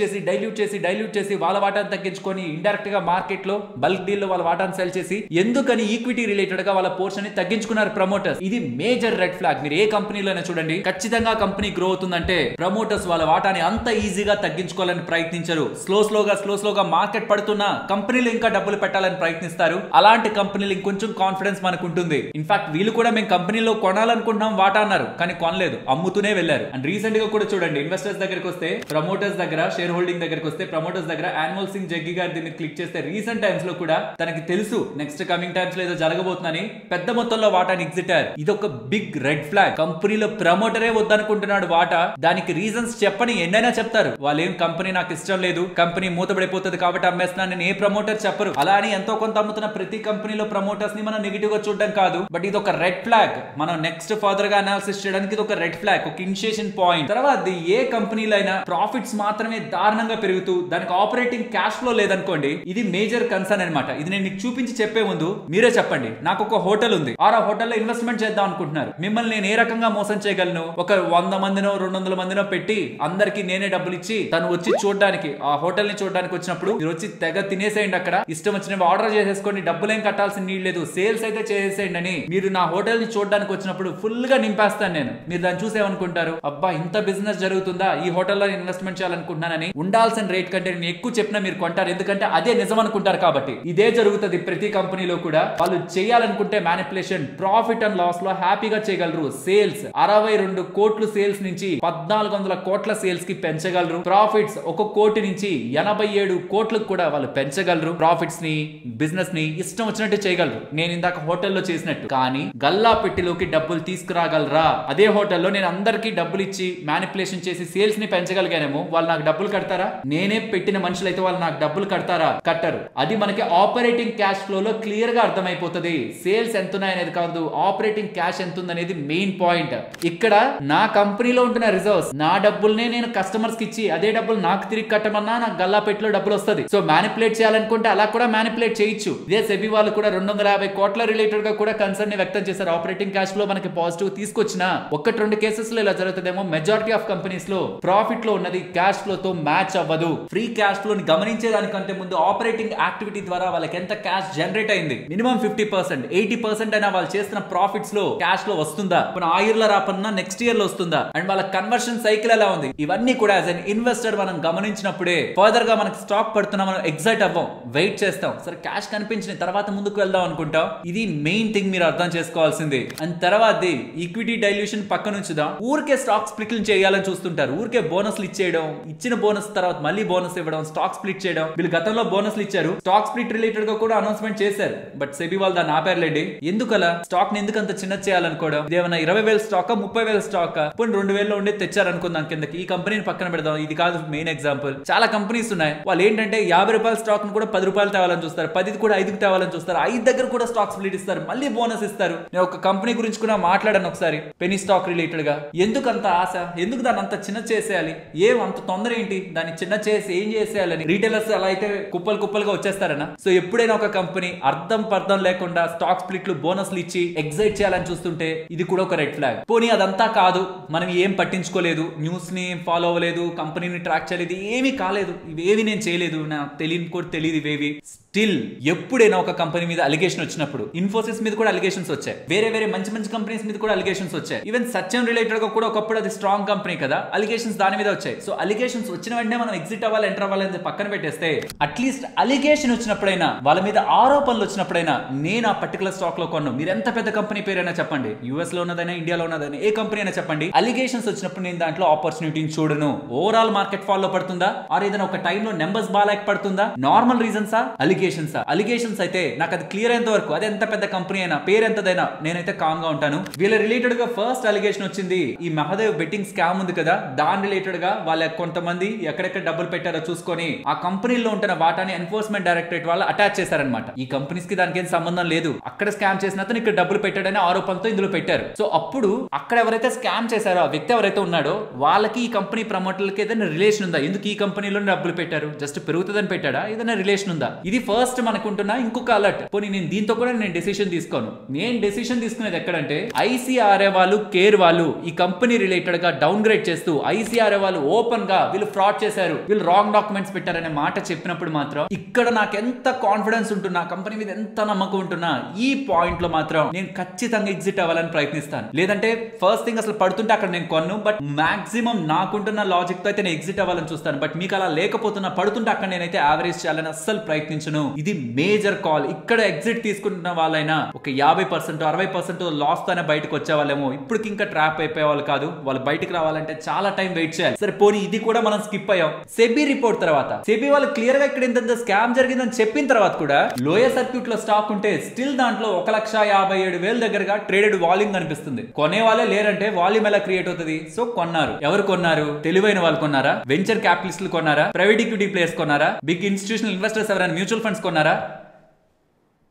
చేసి వాళ్ళ వాటాను తగ్గించుకొని ఇండైరెక్ట్ గా మార్కెట్ లో బల్క్ డీల్ లో వాళ్ళ వాటాను సెల్ చేసి ఎందుకని ఈక్విటీ రిలేటెడ్ గా వాళ్ళ పోర్షన్ ని తగ్గించుకున్నారు ప్రమోటర్స్. ఇది మేజర్ రెడ్ ఫ్లాగ్. మీరు ఏ కంపెనీలోనే చూడండి, ఖచ్చితంగా కంపెనీ గ్రో అవుతుందంటే ప్రమోటర్స్ వాళ్ళ వాటాని అంత ఈజీగా తగ్గించుకోవాలని ప్రయత్నించరు. స్లోగా మార్కెట్ పడుతున్నా కంపెనీలు ఇంకా డబ్బులు పెట్టాలని ప్రయత్నిస్తారు. అలాంటి కంపెనీలు ఇంకొంచెం కాన్ఫిడెన్స్ మనకు ఉంటుంది. ఇన్ఫాక్ట్ వీళ్ళు కూడా మేము కంపెనీలో కొనాలనుకుంటున్నాం వాటా అన్నారు, కానీ కొనలేదు, అమ్ముతూనే వెళ్లారు. అండ్ రీసెంట్ గా కూడా చూడండి, ఇన్వెస్టర్స్ దగ్గరికి వస్తే, ప్రమోటర్స్ దగ్గర, షేర్ హోల్డింగ్ దగ్గరికి వస్తే, ప్రమోటర్స్ దగ్గర యాన్యువల్ సింగ్ జగ్గి గారు దీన్ని క్లిక్ చేస్తే రీసెంట్ టైమ్స్ లో కూడా తనకి తెలుసు నెక్స్ట్ కమింగ్ టైమ్స్ లో ఏదో జరగబోతుందని పెద్ద మొత్తంలో వాటాని ఎగ్జిట్ అయ్యారు. ఇది ఒక బిగ్ రెడ్ ఫ్లాగ్. కంపెనీలో ప్రమోటరే వద్దనుకుంటున్నాడు వాటా, దానికి రీజన్స్ చెప్పని ఎన్నైనా చెప్తారు. వాళ్ళేం కంపెనీ నాకు ఇష్టం లేదు, కంపెనీ మూతపడిపోతుంది కాబట్టి అమ్మేస్తున్నాను నేను ఏ ప్రమోటర్ చెప్పరు. అలా అని ఎంతో కొంత అమ్ముతున్న ప్రతి కంపెనీలో ప్రమోటర్స్ ని మనం నెగిటివ్ గా చూడడం కాదు, బట్ ఇది ఒక రెడ్ ఫ్లాగ్. మనం నెక్స్ట్ ఫర్దర్ గా అనాలిసిస్ చేయడానికి ఇది ఒక రెడ్ ఫ్లాగ్, ఒక ఇనిషియేషన్ పాయింట్. తర్వాత ఏ కంపెనీలో అయినా ప్రాఫిట్స్ మాత్రమే దారుణంగా పెరుగుతూ దానికి ఆపరేటింగ్ క్యాష్ ఫ్లో లేదనుకోండి, ఇది మేజర్ కన్సర్న్ అనమాట. ఇది నేను మీకు చూపించి చెప్పే ముందు మీరే చెప్పండి, నాకు ఒక హోటల్ ఉంది, ఆ హోటల్లో ఇన్వెస్ట్మెంట్ చేద్దాం అనుకుంటున్నారు. మిమ్మల్ని నేను ఏ రకంగా మోసం చేయగలను? ఒక 100 మందినో 200 మందినో పెట్టి అందరికి నేనే డబ్బులు ఇచ్చి తను వచ్చి చూడడానికి, ఆ హోటల్ ని చూడడానికి వచ్చినప్పుడు మీరు వచ్చి తెగ తినేసేయండి, అక్కడ ఇష్టం వచ్చినవి ఆర్డర్ చేసేసుకోండి, డబ్బులేం కట్టాల్సిన నీళ్ళు లేదు, సేల్స్ అయితే చేసేయండి అని మీరు నా హోటల్ ని చూడడానికి వచ్చినప్పుడు ఫుల్ గా నింపేస్తాను నేను. మీరు దాన్ని చూసేమనుకుంటారు, అబ్బా ఇంత బిజినెస్ జరుగుతుందా, ఈ హోటల్లో ఇన్వెస్ట్మెంట్ చేయాలనుకుంటున్నానని. ఉండాల్సిన రేట్ కంటే నేను ఎక్కువ చెప్పినా మీరు కొంటారు, ఎందుకంటే అదే నిజం అనుకుంటారు కాబట్టి. ఇదే జరుగుతుంది ప్రతి కంపెనీలో కూడా. వాళ్ళు చేయాలనుకుంటే మ్యానిపులేషన్, ప్రాఫిట్ అండ్ లాస్ లో హ్యాపీగా చేయగలరు. సేల్స్ 62 కోట్లు సేల్స్ నుంచి 1400 కోట్ల సేల్స్ కి పెంచగలరు. ప్రాఫిట్స్ 1 కోటి నుంచి 87 కోట్లకు కూడా వాళ్ళు పెంచగలరు. ప్రాఫిట్స్ ని, బిజినెస్ ని ఇష్టం వచ్చినట్టు చేయగలరు. నేను ఇందాక హోటల్లో చేసినట్టు. కానీ గల్లా పెట్టిలోకి డబ్బులు తీసుకురాగలరా? అదే హోటల్లో నేను అందరికి డబ్బులు ఇచ్చి మ్యానిపులేషన్ చేసి సేల్స్ ని పెంచగలిగానేమో, వాళ్ళు నాకు డబ్బులు కడతారా? నేనే పెట్టిన మనుషులు అయితే వాళ్ళు నాకు డబ్బులు కడతారా? కట్టరు. అది మనకి ఆపరేటింగ్ క్యాష్ ఫ్లో లో క్లియర్ గా అర్థమైపోతుంది. సేల్స్ ఎంత ఉన్నాయనేది కాదు, ఆపరేటింగ్ క్యాష్ ఎంత ఉందనేది మెయిన్ పాయింట్. ఇక్కడ నా కంపెనీలో ఉంటున్న రిజర్వ్స్, నా డబ్బుల్నే నేను కస్టమర్స్ కి ఇచ్చి అదే డబ్బులు నాకు తిరిగి కట్టమన్నా నాకు గల్లాపెట్లో డబ్బులు వస్తుంది. సో మ్యానిపులేట్ చేయాలనుకుంటే అలా కూడా మ్యానిపులేట్ చేయొచ్చు. ఇదే సెబీ వాళ్ళు కూడా 250 కోట్ల రిలేటెడ్ గా కూడా కన్సర్న్ ని వ్యక్తం చేశారు. ఆపరేటింగ్ క్యాష్ ఫ్లో మనకి పాజిటివ్ తీసుకొచ్చిన 1-2 కేసెస్ లో ఇలా జరుగుతుందేమో. మెజారిటీ ఆఫ్ కంపెనీస్ లో ప్రాఫిట్ లో ఉన్నది క్యాష్ ఫ్లో తో మ్యాచ్ అవ్వదు. ఫ్రీ క్యాష్ ఫ్లో ని గమనించే దానికంటే ముందు ఆపరేటింగ్ యాక్టివిటీ ద్వారా వాళ్ళకి ఎంత క్యాష్ జనరేట్ అయింది, మినిమం 50%, 80% అయినా వాళ్ళు చేస్తున్న ప్రాఫిట్స్ లో క్యాష్ లో వస్తుందా, ఆ ఇయర్ లో రాపన్నా నెక్స్ట్ ఇయర్ లో వస్తుందా, అండ్ వాళ్ళ కన్వర్షన్ సైకిల్ ఎలా ఉంది, ఇవన్నీ కూడా యాజ్ అన్ ఇన్వెస్టర్ మనం గమనించినప్పుడే ఫర్దర్ గా మనకి స్టాక్ పడుతున్నా మనం ఎగ్జైట్ అవ్వం, వెయిట్ చేస్తాం. సరే క్యాష్ కనిపించిన తర్వాత ముందుకు వెళ్దాం అనుకుంటాం. ఇది మెయిన్ థింగ్ మీరు అర్థం చేసుకోవాల్సింది. అండ్ తర్వాత ఈక్విటీ డైల్యూషన్ పక్కన ఉంచుదాం. ఊరికే స్టాక్ స్ప్లిట్లు చేయాలని చూస్తుంటారు. ఊరికే బోనస్లు ఇచ్చేయడం, ఇచ్చిన బోనస్ తర్వాత మళ్ళీ బోనస్ ఇవ్వడం, స్టాక్ స్ప్లిట్ చేయడం. వీళ్ళు గతంలో బోనస్లు ఇచ్చారు, స్టాక్ స్ప్లిట్ రిలేటెడ్ గా కూడా అనౌన్స్మెంట్ చేశారు. బట్ సెబీ వాళ్ళు దాన్ని ఆపారులేండి. ఎందుకలా? స్టాక్ ని ఎందుకు అంత చిన్న చేయాలనుకోవడం? ఇదేమన్నా 20,000 స్టాక్, 30,000 స్టాక్, పోనీ 2,000 ఉండే తెచ్చారనుకుందాం కిందకి. ఈ కంపెనీని పక్కన పెడదాం, ఇది కాదు మెయిన్ ఎగ్జాంపుల్. చాలా కంపెనీస్ ఉన్నాయి, వాళ్ళు ఏంటంటే 50 రూపాయల స్టాక్ స్టాక్ ను కూడా 10 రూపాయలు తేవాలని చూస్తారు, 10 కూడా 5కి తేవాలని చూస్తారు, 5 దగ్గర కూడా స్టాక్ స్ప్లిట్ ఇస్తారు, మళ్ళీ బోనస్ ఇస్తారు. నేను ఒక కంపెనీ గురించి కూడా మాట్లాడాను ఒకసారి పెనీ స్టాక్ రిలేటెడ్ గా. ఎందుకు అంత ఆశ, ఎందుకు దాన్ని అంత చిన్న చేసేయాలి, ఏం అంత తొందర ఏంటి దాన్ని చిన్న చేసి ఏం చేసేయాలని రీటైలర్స్ అలా అయితే కుప్పలుగా వచ్చేస్తారనా? సో ఎప్పుడైనా ఒక కంపెనీ అర్థం పర్థం లేకుండా స్టాక్ స్ప్లిట్లు బోనస్లు ఇచ్చి ఎగ్జైట్ చేయాలని చూస్తుంటే ఇది కూడా ఒక రెడ్ ఫ్లాగ్. పోనీ అదంతా కాదు, మనం ఏం పట్టించుకోలేదు, న్యూస్ ని ఫాలో అవ్వలేదు, కంపెనీని ట్రాక్ చేయలేదు, ఏమీ కాలేదు, ఇవేవి నేను చేయలేదు, నాకు తెలియని కూడా తెలియదు ఇవేవి. స్టిల్ ఎప్పుడైనా ఒక కంపెనీ మీద అలిగేషన్ వచ్చినప్పుడు, ఇన్ఫోసిస్ మీద కూడా అలిగేషన్స్ వచ్చాయి, వేరే మంచి కంపెనీస్ మీద కూడా అలిగేషన్స్ వచ్చాయి. ఈవెన్ సత్యం రిలేటెడ్ గా కూడా ఒకప్పుడు అది స్ట్రాంగ్ కంపెనీ కదా, అలిగేషన్స్ దాని మీద వచ్చాయి. సో అలిగేషన్స్ వచ్చిన వెంటనే మనం ఎగ్జిట్ అవ్వాలి, ఎంటర్ అవ్వాలి అని పక్కన పెట్టేస్తే, అట్లీస్ట్ అలిగేషన్ వచ్చినప్పుడైనా, వాళ్ళ మీద ఆరోపణలు వచ్చినప్పుడైనా, నేను ఆ పర్టికులర్ స్టాక్ లో కొన్నాను, మీరు ఎంత పెద్ద కంపెనీ పేరైనా చెప్పండి, యూఎస్ లో ఉన్నదైనా ఇండియాలో ఉన్నదైనా ఏ కంపెనీ అయినా చెప్పండి, అలిగేషన్స్ వచ్చినప్పుడు నేను దాంట్లో ఆపర్చునిటీని చూడను. ఓవరాల్ మార్కెట్ ఫాలో పడుతుందా, ఆర్ ఏదైనా ఒక టైంలో నెంబర్స్ బాగా పడుతుందా, నార్మల్ రీజన్సా, అలిగేషన్స్ అయితే నాకు అది క్లియర్ అయ్యేంత వరకు, అది ఎంత పెద్ద కంపెనీ అయినా, పేరు ఎంతదైనా, నేనైతే కామ్ గా ఉంటాను. వీళ్ళ రిలేటెడ్ గా ఫస్ట్ అలిగేషన్ వచ్చింది ఈ మహాదేవ్ బెట్టింగ్ స్కామ్ ఉంది కదా, దాని రిలేటెడ్ గా వాళ్ళ కొంతమంది ఎక్కడెక్కడ డబ్బులు పెట్టారో చూసుకొని ఆ కంపెనీలో ఉంటున్న వాటాని ఎన్ఫోర్స్మెంట్ డైరెక్టరేట్ వాళ్ళు అటాచ్ చేశారనమాట. ఈ కంపెనీస్ కి దానికి ఏం సంబంధం లేదు, అక్కడ స్కామ్ చేసిన అతను ఇక్కడ డబ్బులు పెట్టాడని ఆరోపణతో ఇందులో పెట్టారు. సో అప్పుడు అక్కడ ఎవరైతే స్కామ్ చేశారో ఆ వ్యక్తి ఎవరైతే ఉన్నాడో వాళ్ళకి ఈ కంపెనీ ప్రమోటర్లకి ఏదైనా రిలేషన్ ఉందా, ఎందుకు ఈ కంపెనీలో డబ్బులు పెట్టారు, జస్ట్ పెరుగుతుందని పెట్టాడా, ఏదైనా రిలేషన్ ఉందా, ఇది ఫస్ట్ మనకుంటున్నా ఇంకొక అలర్ట్. పోనీ నేను దీంతో కూడా నేను డెసిషన్ తీసుకోను. నేను డెసిషన్ తీసుకునేది ఎక్కడంటే, ఐసీఆర్ఏ వాళ్ళు, కేర్ వాళ్ళు ఈ కంపెనీ రిలేటెడ్ గా డౌన్ గ్రేడ్ చేస్తూ, ఐసీఆర్ఏ వాళ్ళు ఓపెన్ గా వీళ్ళు ఫ్రాడ్ చేశారు, వీళ్ళు రాంగ్ డాక్యుమెంట్స్ పెట్టారనే మాట చెప్పినప్పుడు మాత్రం ఇక్కడ నాకు ఎంత కాన్ఫిడెన్స్ ఉంటున్నా, కంపెనీ మీద ఎంత నమ్మకం ఉంటున్నా, ఈ పాయింట్ లో మాత్రం నేను ఖచ్చితంగా ఎగ్జిట్ అవ్వాలని ప్రయత్నిస్తాను. లేదంటే ఫస్ట్ థింగ్ అసలు పడుతుంటే అక్కడ నేను కొన్ను, బట్ మాక్సిమం నాకుంటున్న లాజిక్ తో అయితే నేను ఎగ్జిట్ అవ్వాలని చూస్తాను. బట్ మీకు అలా లేకపోతున్నా, పడుతుంటే అక్కడ నేనైతే యావరేజ్ చేయాలని అస్సలు ప్రయత్నించను. ఇది మేజర్ కాల్. ఇక్కడ ఎగ్జిట్ తీసుకుంటున్న వాళ్ళైనా ఒక 50% 60% లాస్ తోనే బయటకు వచ్చే వాళ్ళేమో, ఇప్పటికి ఇంకా ట్రాప్ అయిపోయే వాళ్ళు కాదు. వాళ్ళు బయటకు రావాలంటే చాలా టైం వెయిట్ చేయాలి. సరే పోనీ ఇది కూడా మనం స్కిప్ అయ్యాం. సెబీ రిపోర్ట్ తర్వాత, సెబీ వాళ్ళు క్లియర్ గా ఇక్కడ ఇంత స్కామ్ జరిగిందని చెప్పిన తర్వాత కూడా లోయర్ సర్క్యూట్ లో స్టాక్ ఉంటే స్టిల్ దాంట్లో 1,57,000 దగ్గరగా ట్రేడెడ్ వాల్యూమ్ కనిపిస్తుంది. కొనే వాళ్ళే లేరంటే వాల్యూమ్ ఎలా క్రియేట్ అవుతుంది? సో కొన్నారు. ఎవరు కొన్నారు? తెలివైన వాళ్ళు కొన్నారా? వెంచర్ క్యాపిటలిస్టులు కొన్నారా? ప్రైవేట్ ఈక్విటీ ప్లేయర్స్ కొన్నారా? బిగ్ ఇన్స్టిట్యూషనల్ ఇన్వెస్టర్స్ ఎవరైనా మ్యూచువల్ ఫండ్స్ కొన్నారా?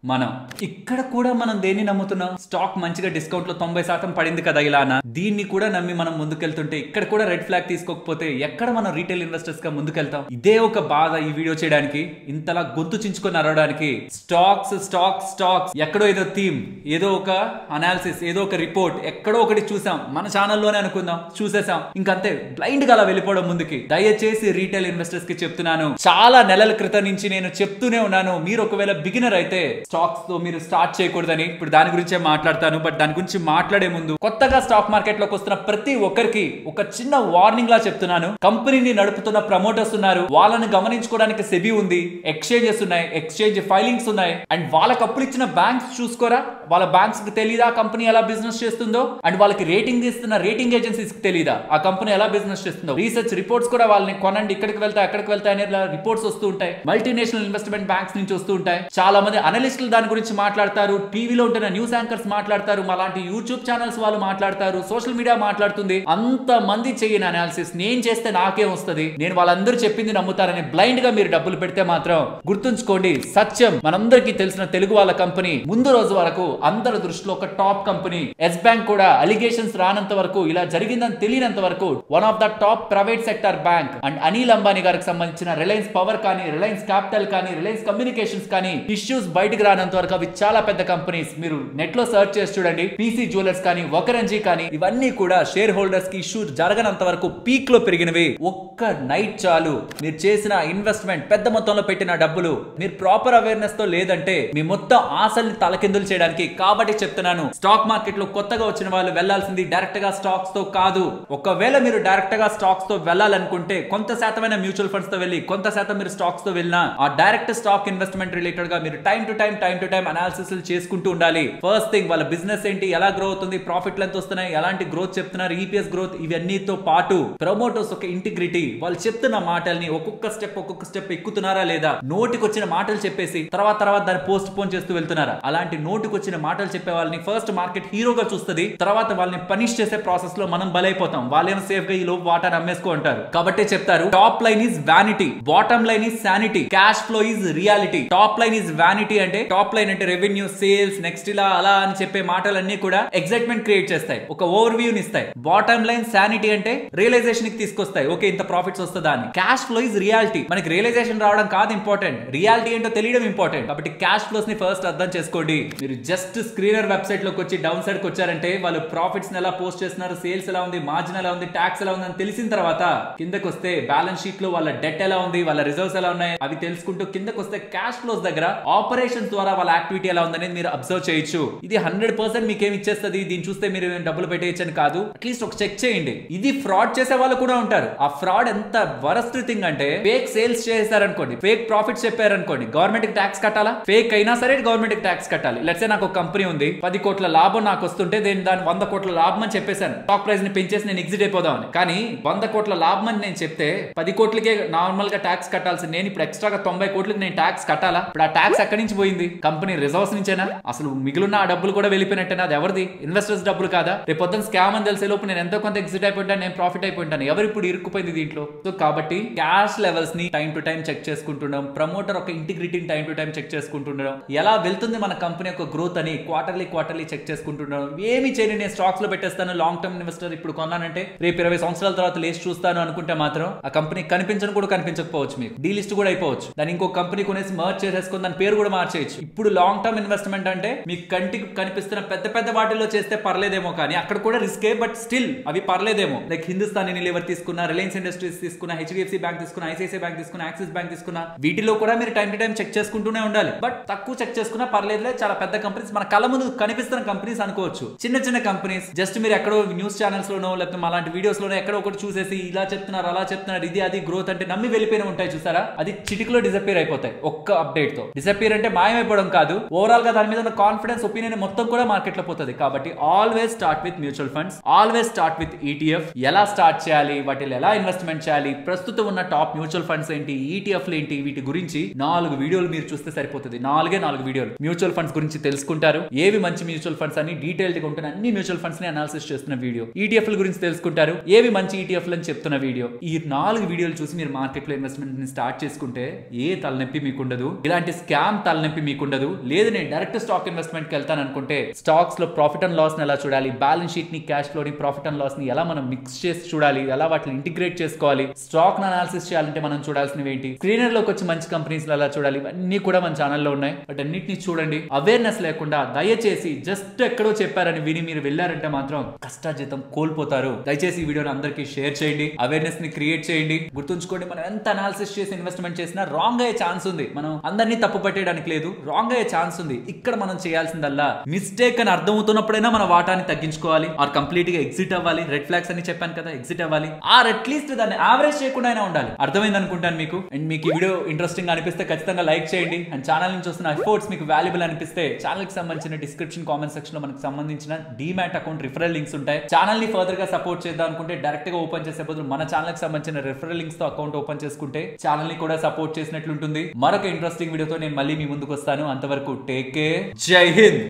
మనం ఇక్కడ కూడా మనం దేన్ని నమ్ముతున్నాం? స్టాక్ మంచిగా డిస్కౌంట్ లో 90% పడింది కదా ఇలానా, దీన్ని కూడా నమ్మి మనం ముందుకెళ్తుంటే ఇక్కడ కూడా రెడ్ ఫ్లాగ్ తీసుకోకపోతే ఎక్కడ మనం రీటైల్ ఇన్వెస్టర్స్ గా ముందుకెళ్తాం? ఇదే ఒక బాధ ఈ వీడియో చేయడానికి, ఇంతలా గొంతు చించుకొని అరవడానికి. స్టాక్స్ ఎక్కడో ఏదో థీమ్, ఏదో ఒక అనాలిసిస్, ఏదో ఒక రిపోర్ట్ ఎక్కడో ఒకటి చూసాం, మన ఛానల్లోనే అనుకుందాం, చూసేసాం, ఇంకంతే బ్లైండ్ గా అలా వెళ్ళిపోవడం ముందుకి. దయచేసి రీటైల్ ఇన్వెస్టర్స్ కి చెప్తున్నాను, చాలా నెలల క్రితం నుంచి నేను చెప్తూనే ఉన్నాను, మీరు ఒకవేళ బిగినర్ అయితే స్టాక్స్ తో మీరు స్టార్ట్ చేయకూడదని. ఇప్పుడు దాని గురించే మాట్లాడతాను. బట్ దాని గురించి మాట్లాడే ముందు, కొత్తగా స్టాక్ మార్కెట్ లోకి వస్తున్న ప్రతి ఒక్కరికి ఒక చిన్న వార్నింగ్ లా చెప్తున్నాను. కంపెనీని నడుపుతున్న ప్రమోటర్స్ ఉన్నారు, వాళ్ళని గమనించుకోవడానికి సెబీ ఉంది, ఎక్స్చేంజెస్ ఉన్నాయి, ఎక్స్చేంజ్ ఫైలింగ్స్ ఉన్నాయి, అండ్ వాళ్ళకి అప్పుడు ఇచ్చిన బ్యాంక్స్ చూసుకోరా, వాళ్ళ బ్యాంక్స్ కి తెలీదా కంపెనీ ఎలా బిజినెస్ చేస్తుందో, అండ్ వాళ్ళకి రేటింగ్ ఇస్తున్న రేటింగ్ ఏజెన్సీస్ కి తెలీదా ఆ కంపెనీ ఎలా బిజినెస్ చేస్తుందో. రీసెర్చ్ రిపోర్ట్స్ కూడా వాళ్ళని కొనండి, ఇక్కడికి వెళ్తాయి అక్కడికి వెళ్తాయి అనే రిపోర్ట్స్ వస్తూ ఉంటాయి, మల్టీనేషనల్ ఇన్వెస్ట్మెంట్ బ్యాంక్స్ నుంచి వస్తూ ఉంటాయి. చాలా మంది అనలిస్టులు దాని గురించి మాట్లాడతారు, టీవీలో ఉంటున్న న్యూస్ యాంకర్స్ మాట్లాడతారు, అలాంటి యూట్యూబ్ ఛానల్స్ వాళ్ళు మాట్లాడతారు, సోషల్ మీడియా మాట్లాడుతుంది. అంత మంది చేయని అనాలిసిస్ నేను చేస్తే నాకేం వస్తుంది, నేను వాళ్ళందరూ చెప్పింది నమ్ముతారని బ్లైండ్ గా మీరు డబ్బులు పెడితే మాత్రం గుర్తుంచుకోండి, సత్యం మనందరికీ తెలిసిన తెలుగు వాళ్ళ కంపెనీ ముందు రోజు వరకు అందరి దృష్టిలో ఒక టాప్ కంపెనీ. ఎస్ బ్యాంక్ కూడా అలిగేషన్స్ రానంత వరకు, ఇలా జరిగిందని తెలియనంత వరకు one of the top private sector bank. And Anil Ambani గారికి సంబంధించిన రిలయన్స్ పవర్ కానీ, రిలయన్స్ క్యాపిటల్ కానీ, రిలయన్స్ కమ్యూనికేషన్స్ కానీ ఇష్యూస్ బయటకు రానంత వరకు అవి చాలా పెద్ద కంపెనీస్. మీరు నెట్ లో సర్చ్ చేసి చూడండి, పీసీ జ్యువెలర్స్ కానీ, వకరంజీ కానీ, ఇవన్నీ కూడా షేర్ హోల్డర్స్ కి ఇష్యూ జరగనంత వరకు పీక్ లో పెరిగినవి. ఒక్క నైట్ చాలు, మీరు చేసిన ఇన్వెస్ట్మెంట్, పెద్ద మొత్తంలో పెట్టిన డబ్బులు, మీరు ప్రాపర్ అవేర్నెస్ తో లేదంటే మీ మొత్తం ఆశల్ని తలకిందులు చేయడానికి. కాబట్టి చెప్తున్నాను, స్టాక్ మార్కెట్ లో కొత్తగా వచ్చిన వాళ్ళు వెళ్లాల్సింది డైరెక్ట్ గా స్టాక్స్ తో కాదు. ఒకవేళ మీరు డైరెక్ట్ గా స్టాక్స్ తో వెళ్ళాలనుకుంటే కొంత శాతమైన మ్యూచువల్ ఫండ్స్ తో వెళ్ళి, కొంత శాతం మీరు స్టాక్స్ తో వెళ్ళినా, ఆ డైరెక్ట్ స్టాక్ ఇన్వెస్ట్మెంట్ రిలేటెడ్ గా మీరు time to time time to time analysis చేసుకుంటూ ఉండాలి. ఫస్ట్ థింగ్ వాళ్ళ బిజినెస్ ఏంటి, ఎలా గ్రో అవుతుంది, ప్రాఫిట్లు ఎంత వస్తున్నాయి, ఎలాంటి గ్రోత్ చెప్తున్నారు, ఈపీఎస్ గ్రోత్, ఇవన్నీతో పాటు ప్రమోటర్స్ ఒక ఇంటిగ్రిటీ, వాళ్ళు చెప్తున్న మాటల్ని ఒక్కొక్క స్టెప్ ఎక్కుతున్నారా లేదా, నోటికి వచ్చిన మాటలు చెప్పేసి తర్వాత దాన్ని పోస్ట్ పోన్ చేస్తూ వెళ్తున్నారా. అలాంటి నోటికి వచ్చిన మాటలు చెప్పే వాళ్ళని ఫస్ట్ మార్కెట్ హీరోగా చూస్తుంది, తర్వాత వాళ్ళని పనిష్ చేసే ప్రాసెస్ లో మనం బలైపోతాం. వాళ్ళేమో సేఫ్ గా ఈ లోపు వాటాను అమ్మేసుకో అంటారు. కాబట్టి చెప్తారు top line is vanity, bottom line is sanity, cash flow is reality. Top line is vanity అంటే, టాప్ లైన్ అంటే రెవెన్యూ, సేల్స్, నెక్స్ట్ ఇలా అలా అని చెప్పే మాటలన్నీ కూడా ఎక్సైట్మెంట్ క్రియేట్ చేస్తాయి, ఒక ఓవర్ వ్యూని ఇస్తాయి. బాటమ్ లైన్ శానిటీ అంటే రియలైజేషన్ కి తీసుకొస్తాయి, ఓకే ఇంత ప్రాఫిట్స్ వస్తుందా అని. క్యాష్ ఫ్లో ఈజ్ రియాలిటీ, మనకి రియలైజేషన్ రావడం కాదు ఇంపార్టెంట్, రియాలిటీ ఏంటో తెలియడం ఇంపార్టెంట్. కాబట్టి క్యాష్ ఫ్లోస్ ని ఫస్ట్ అర్థం చేసుకోండి. మీరు జస్ట్ స్క్రీనర్ వెబ్సైట్ లోకి వచ్చి డౌన్ సైడ్ కి వచ్చారంటే వాళ్ళు ప్రాఫిట్స్ ఎలా పోస్ట్ చేస్తున్నారు, సేల్స్ ఎలా ఉంది, మార్జిన్ ఎలా ఉంది, ట్యాక్స్ ఎలా ఉంది అని తెలిసిన తర్వాత కిందకి వస్తే బ్యాలెన్స్ షీట్ లో వాళ్ళ డెట్ ఎలా ఉంది, వాళ్ళ రిజర్వ్స్ ఎలా ఉన్నాయి అవి తెలుసుకుంటూ కిందకి వస్తే క్యాష్ ఫ్లోస్ దగ్గర ఆపరేషన్స్ ద్వారా వాళ్ళ యాక్టివిటీ ఎలా ఉందనేది మీరు అబ్జర్వ్ చేయొచ్చు. ఇది 100% మీకేం ఇచ్చేస్తుంది, దీన్ని చూస్తే మీరు డబ్బులు పెట్టేయచ్చని కాదు, అట్లీస్ట్ ఒక చెక్ చేయండి. ఇది ఫ్రాడ్ చేసే వాళ్ళు కూడా ఉంటారు. ఆ ఫ్రాడ్ ఎంత వరస్ట్ థింగ్ అంటే, ఫేక్ సేల్స్ చేశారనుకోండి, ఫేక్ ప్రాఫిట్స్ చెప్పారనుకోండి, గవర్నమెంట్ కి ట్యాక్స్ కట్టాలా? ఫేక్ అయినా సరే గవర్నమెంట్ కి ట్యాక్స్ కట్టాలి. లెట్స్ సే నాకు ఒక కంపెనీ ఉంది, 10 కోట్ల లాభం నాకు వస్తుంటే దాని 100 కోట్ల లాభం అని చెప్పేశాను, స్టాక్ ప్రైస్ ని పెంచేసి నేను ఎగ్జిట్ అయిపోదామని. కానీ 100 కోట్ల లాభం అని నేను చెప్తే 10 కోట్లకే నార్మల్ గా ట్యాక్స్ కట్టాల్సి, నేను ఇప్పుడు ఎక్స్ట్రాగా 90 కోట్లకి నేను ట్యాక్స్ కట్టాలా? ఇప్పుడు ఆ ట్యాక్స్ ఎక్కడి నుంచి పోయింది? కంపెనీ రిజర్వ్స్ నుంచేనా? అసలు మిగిలిన ఆ డబ్బులు కూడా వెళ్ళిపోయినట్టేనా? అది ఎవరిది? ఇన్వెస్టర్స్ డబ్బులు కాదా? రేపు పొద్దున స్కామ్ అని తెలిసే లోపు నేను ఎంతో కొంత ఎగ్జిట్ అయిపోయింటాను, నేను ప్రాఫిట్ అయిపోయింటాను. ఎవరు ఇప్పుడు ఇరుక్కుపోయింది దీంట్లో? సో కాబట్టి క్యాష్ లెవెల్స్ ని టైం టు టైం చెక్ చేసుకుంటుండడం, ప్రమోటర్ ఒక ఇంటిగ్రిటీని టైం టు టైం చెక్ చేసుకుంటుండడం, ఎలా వెళ్తుంది మన కంపెనీ యొక్క గ్రోత్ అని క్వార్టర్లీ చెక్ చేసుకుంటుండడం. ఏమి చేయని నేను స్టాక్స్ లో పెట్టేస్తాను, లాంగ్ టర్మ్ ఇన్వెస్టర్ ఇప్పుడు కొన్నానంటే రేపు 20 సంవత్సరాల తర్వాత లేచి చూస్తాను అనుకుంటే మాత్రం ఆ కంపెనీ కనిపించకపోవచ్చు, మీకు డీలిస్ట్ కూడా అయిపోవచ్చు. దాని ఇంకో కంపెనీ కొనేసి మర్జ్ చేసేసుకుని దాని పేరు కూడా మార్చేయచ్చు. ఇప్పుడు లాంగ్ టర్మ్ ఇన్వెస్ట్మెంట్ అంటే మీకు కంటికి కనిపిస్తున్న పెద్ద వాటిల్లో చేస్తే పర్లేదేమో, కానీ అక్కడ కూడా రిస్కే, బట్ స్టిల్ అవి పర్లేదేమో. లైక్ హిందుస్థాన్ యూనిలీవర్ తీసుకున్నా, రిలయన్స్ ఇండస్ట్రీస్ తీసుకున్నా, హెచ్డిఎఫ్సి బ్యాంక్ తీసుకున్నా, ఐసిఐసిఐ బ్యాంక్ తీసుకున్నా, యాక్సిస్ బ్యాంక్ తీసుకున్నా, వీటిలో కూడా మీరు టైం టు టైం చెక్ చేసుకుంటూనే ఉండాలి. బట్ తక్కువ చెక్ చేసుకున్నా పర్లేదులే, చాలా పెద్ద కంపెనీస్ మన కళ్ళ ముందు కనిపిస్తున్న కంపెనీస్ అనుకోవచ్చు. చిన్న కంపెనీస్ జస్ట్ మీరు ఎక్కడో న్యూస్ ఛానల్స్ లోనో లేకపోతే అలాంటి వీడియోస్ లోనో ఎక్కడో ఒకటి చూసేసి ఇలా చెప్తున్నారు అలా చెప్తున్నారు, ఇది అది గ్రోత్ అంటే నమ్మి వెళ్ళిపోయిన ఉంటాయి చూసారా, అది చిటికలో డిసపియర్ అయిపోతాయి ఒక్క అప్డేట్ తో. డిసపియర్ అంటే మాయమైపోవడం కాదు, ఓవరాల్ గా దాని మీద ఉన్న కాన్ఫిడెన్స్, ఒపీనియన్ మొత్తం కూడా మార్కెట్ లో పోతుంది. కాబట్టి always start with mutual funds, always start with ETF. ఎలా స్టార్ట్ చేయాలి, వాటిలో ఎలా ఇన్వెస్ట్మెంట్ చేయాలి, ప్రస్తుతం ఉన్న టాప్ మ్యూచువల్ ఫండ్స్ ఏంటి, ఈటీఎఫ్లు ఏంటి, వీటి గురించి 4 వీడియోలు మీరు చూస్తే సరిపోతుంది. 4 వీడియోలు మ్యూచువల్ ఫండ్స్ గురించి తెలుసుకుంటారు. ఏవి మంచి మ్యూచువల్ ఫండ్స్ అని డీటెయిల్డ్ గా ఉంటున్న అన్ని మ్యూచువల్ ఫండ్స్ ని అనాలిసిస్ చేస్తున్న వీడియో, ఈటీఎఫ్ల గురించి తెలుసుకుంటారు, ఏవి మంచి ఈటీఎఫ్లు అని చెప్తున్న వీడియో. ఈ 4 వీడియోలు చూసి మీరు మార్కెట్ లో ఇన్వెస్ట్మెంట్ ని స్టార్ట్ చేసుకుంటే ఏ తలనొప్పి మీకుండదు, ఇలాంటి స్కామ్ తలనొప్పి మీకుండదు. లేదు నేను డైరెక్ట్ స్టాక్ ఇన్వెస్ట్మెంట్ కి వెళ్తాను అనుకుంటే, స్టాక్స్ లో ప్రాఫిట్ అండ్ లాస్ ని ఎలా చూడాలి, బ్యాలెన్స్ షీట్ ని, క్యాష్ ఫ్లో ని, ప్రాఫిట్ అండ్ లాస్ ని ఎలా మనం మిక్స్ చేసి చూడాలి, ఎలా వాటిని ఇంటిగ్రేట్ చేసుకోవాలి, స్టాక్ ని అనాలిసిస్ చేయాలంటే మనం చూడాల్సినవి ఏంటి, స్క్రీనర్ లోకి వచ్చి మంచి కంపెనీస్ ఎలా చూడాలి, ఇవన్నీ కూడా మన ఛానల్లో ఉన్నాయి. బట్ అన్నిటిని చూడండి. అవేర్నెస్ లేకుండా దయచేసి జస్ట్ ఎక్కడో చెప్పారని విని మీరు వెళ్ళారంటే మాత్రం కష్టార్జితం కోల్పోతారు. దయచేసి ఈ వీడియోని అందరికీ షేర్ చేయండి, అవేర్నెస్ ని క్రియేట్ చేయండి. గుర్తుంచుకోండి, మనం ఎంత అనాలిసిస్ చేసి ఇన్వెస్ట్మెంట్ చేసినా రాంగ్ అయ్యే ఛాన్స్ ఉంది. మనం అందరినీ తప్పు పట్టేయడానికి లేదు, రాంగ్ అయ్యే ఛాన్స్ ఉంది. ఇక్కడ మనం చేయాల్సిందల్లా మిస్టేక్ అని అర్థం అవుతున్నప్పుడైనా మన వాటాన్ని తగ్గించుకోవాలి, ఆర్ కంప్లీట్ గా ఎగ్జిట్ అవ్వాలి. రెడ్ ఫ్లాగ్స్ అని చెప్పాను కదా, ఎగ్జిట్ అవ్వాలి, ఆర్ అట్లీస్ట్ దాన్ని యావరేజ్ చేయకుండా అయినా ఉండాలి. అర్థమైంది అనుకుంటాను మీకు. అండ్ మీకు ఈ వీడియో ఇంట్రెస్టింగ్ అనిపిస్తే ఖచ్చితంగా లైక్ చేయండి. అండ్ ఛానల్ నుంచి వస్తున్న ఎఫర్ట్స్ మీకు వాల్యుబుల్ అనిపిస్తే ఛానల్ కి సంబంధించిన డిస్క్రిప్షన్ కామెంట్ సెక్షన్ లో మనకు సంబంధించిన డీమ్యాట్ అకౌంట్ రిఫరల్ లింక్స్ ఉంటాయి. ఛానల్ ని ఫర్దర్ గా సపోర్ట్ చేద్దాం అనుకుంటే డైరెక్ట్ గా ఓపెన్ చేసే బదులు మన ఛానల్ కి సంబంధించిన రిఫరల్ లింక్స్ తో అకౌంట్ ఓపెన్ చేసుకుంటే ఛానల్ ని కూడా సపోర్ట్ చేసినట్లుంటుంది. మరొక ఇంట్రెస్టింగ్ వీడియోతో నేను మళ్ళీ మీ ముందుకు వస్తాను. అంతవరకు టేక్ కేర్, జై హింద్.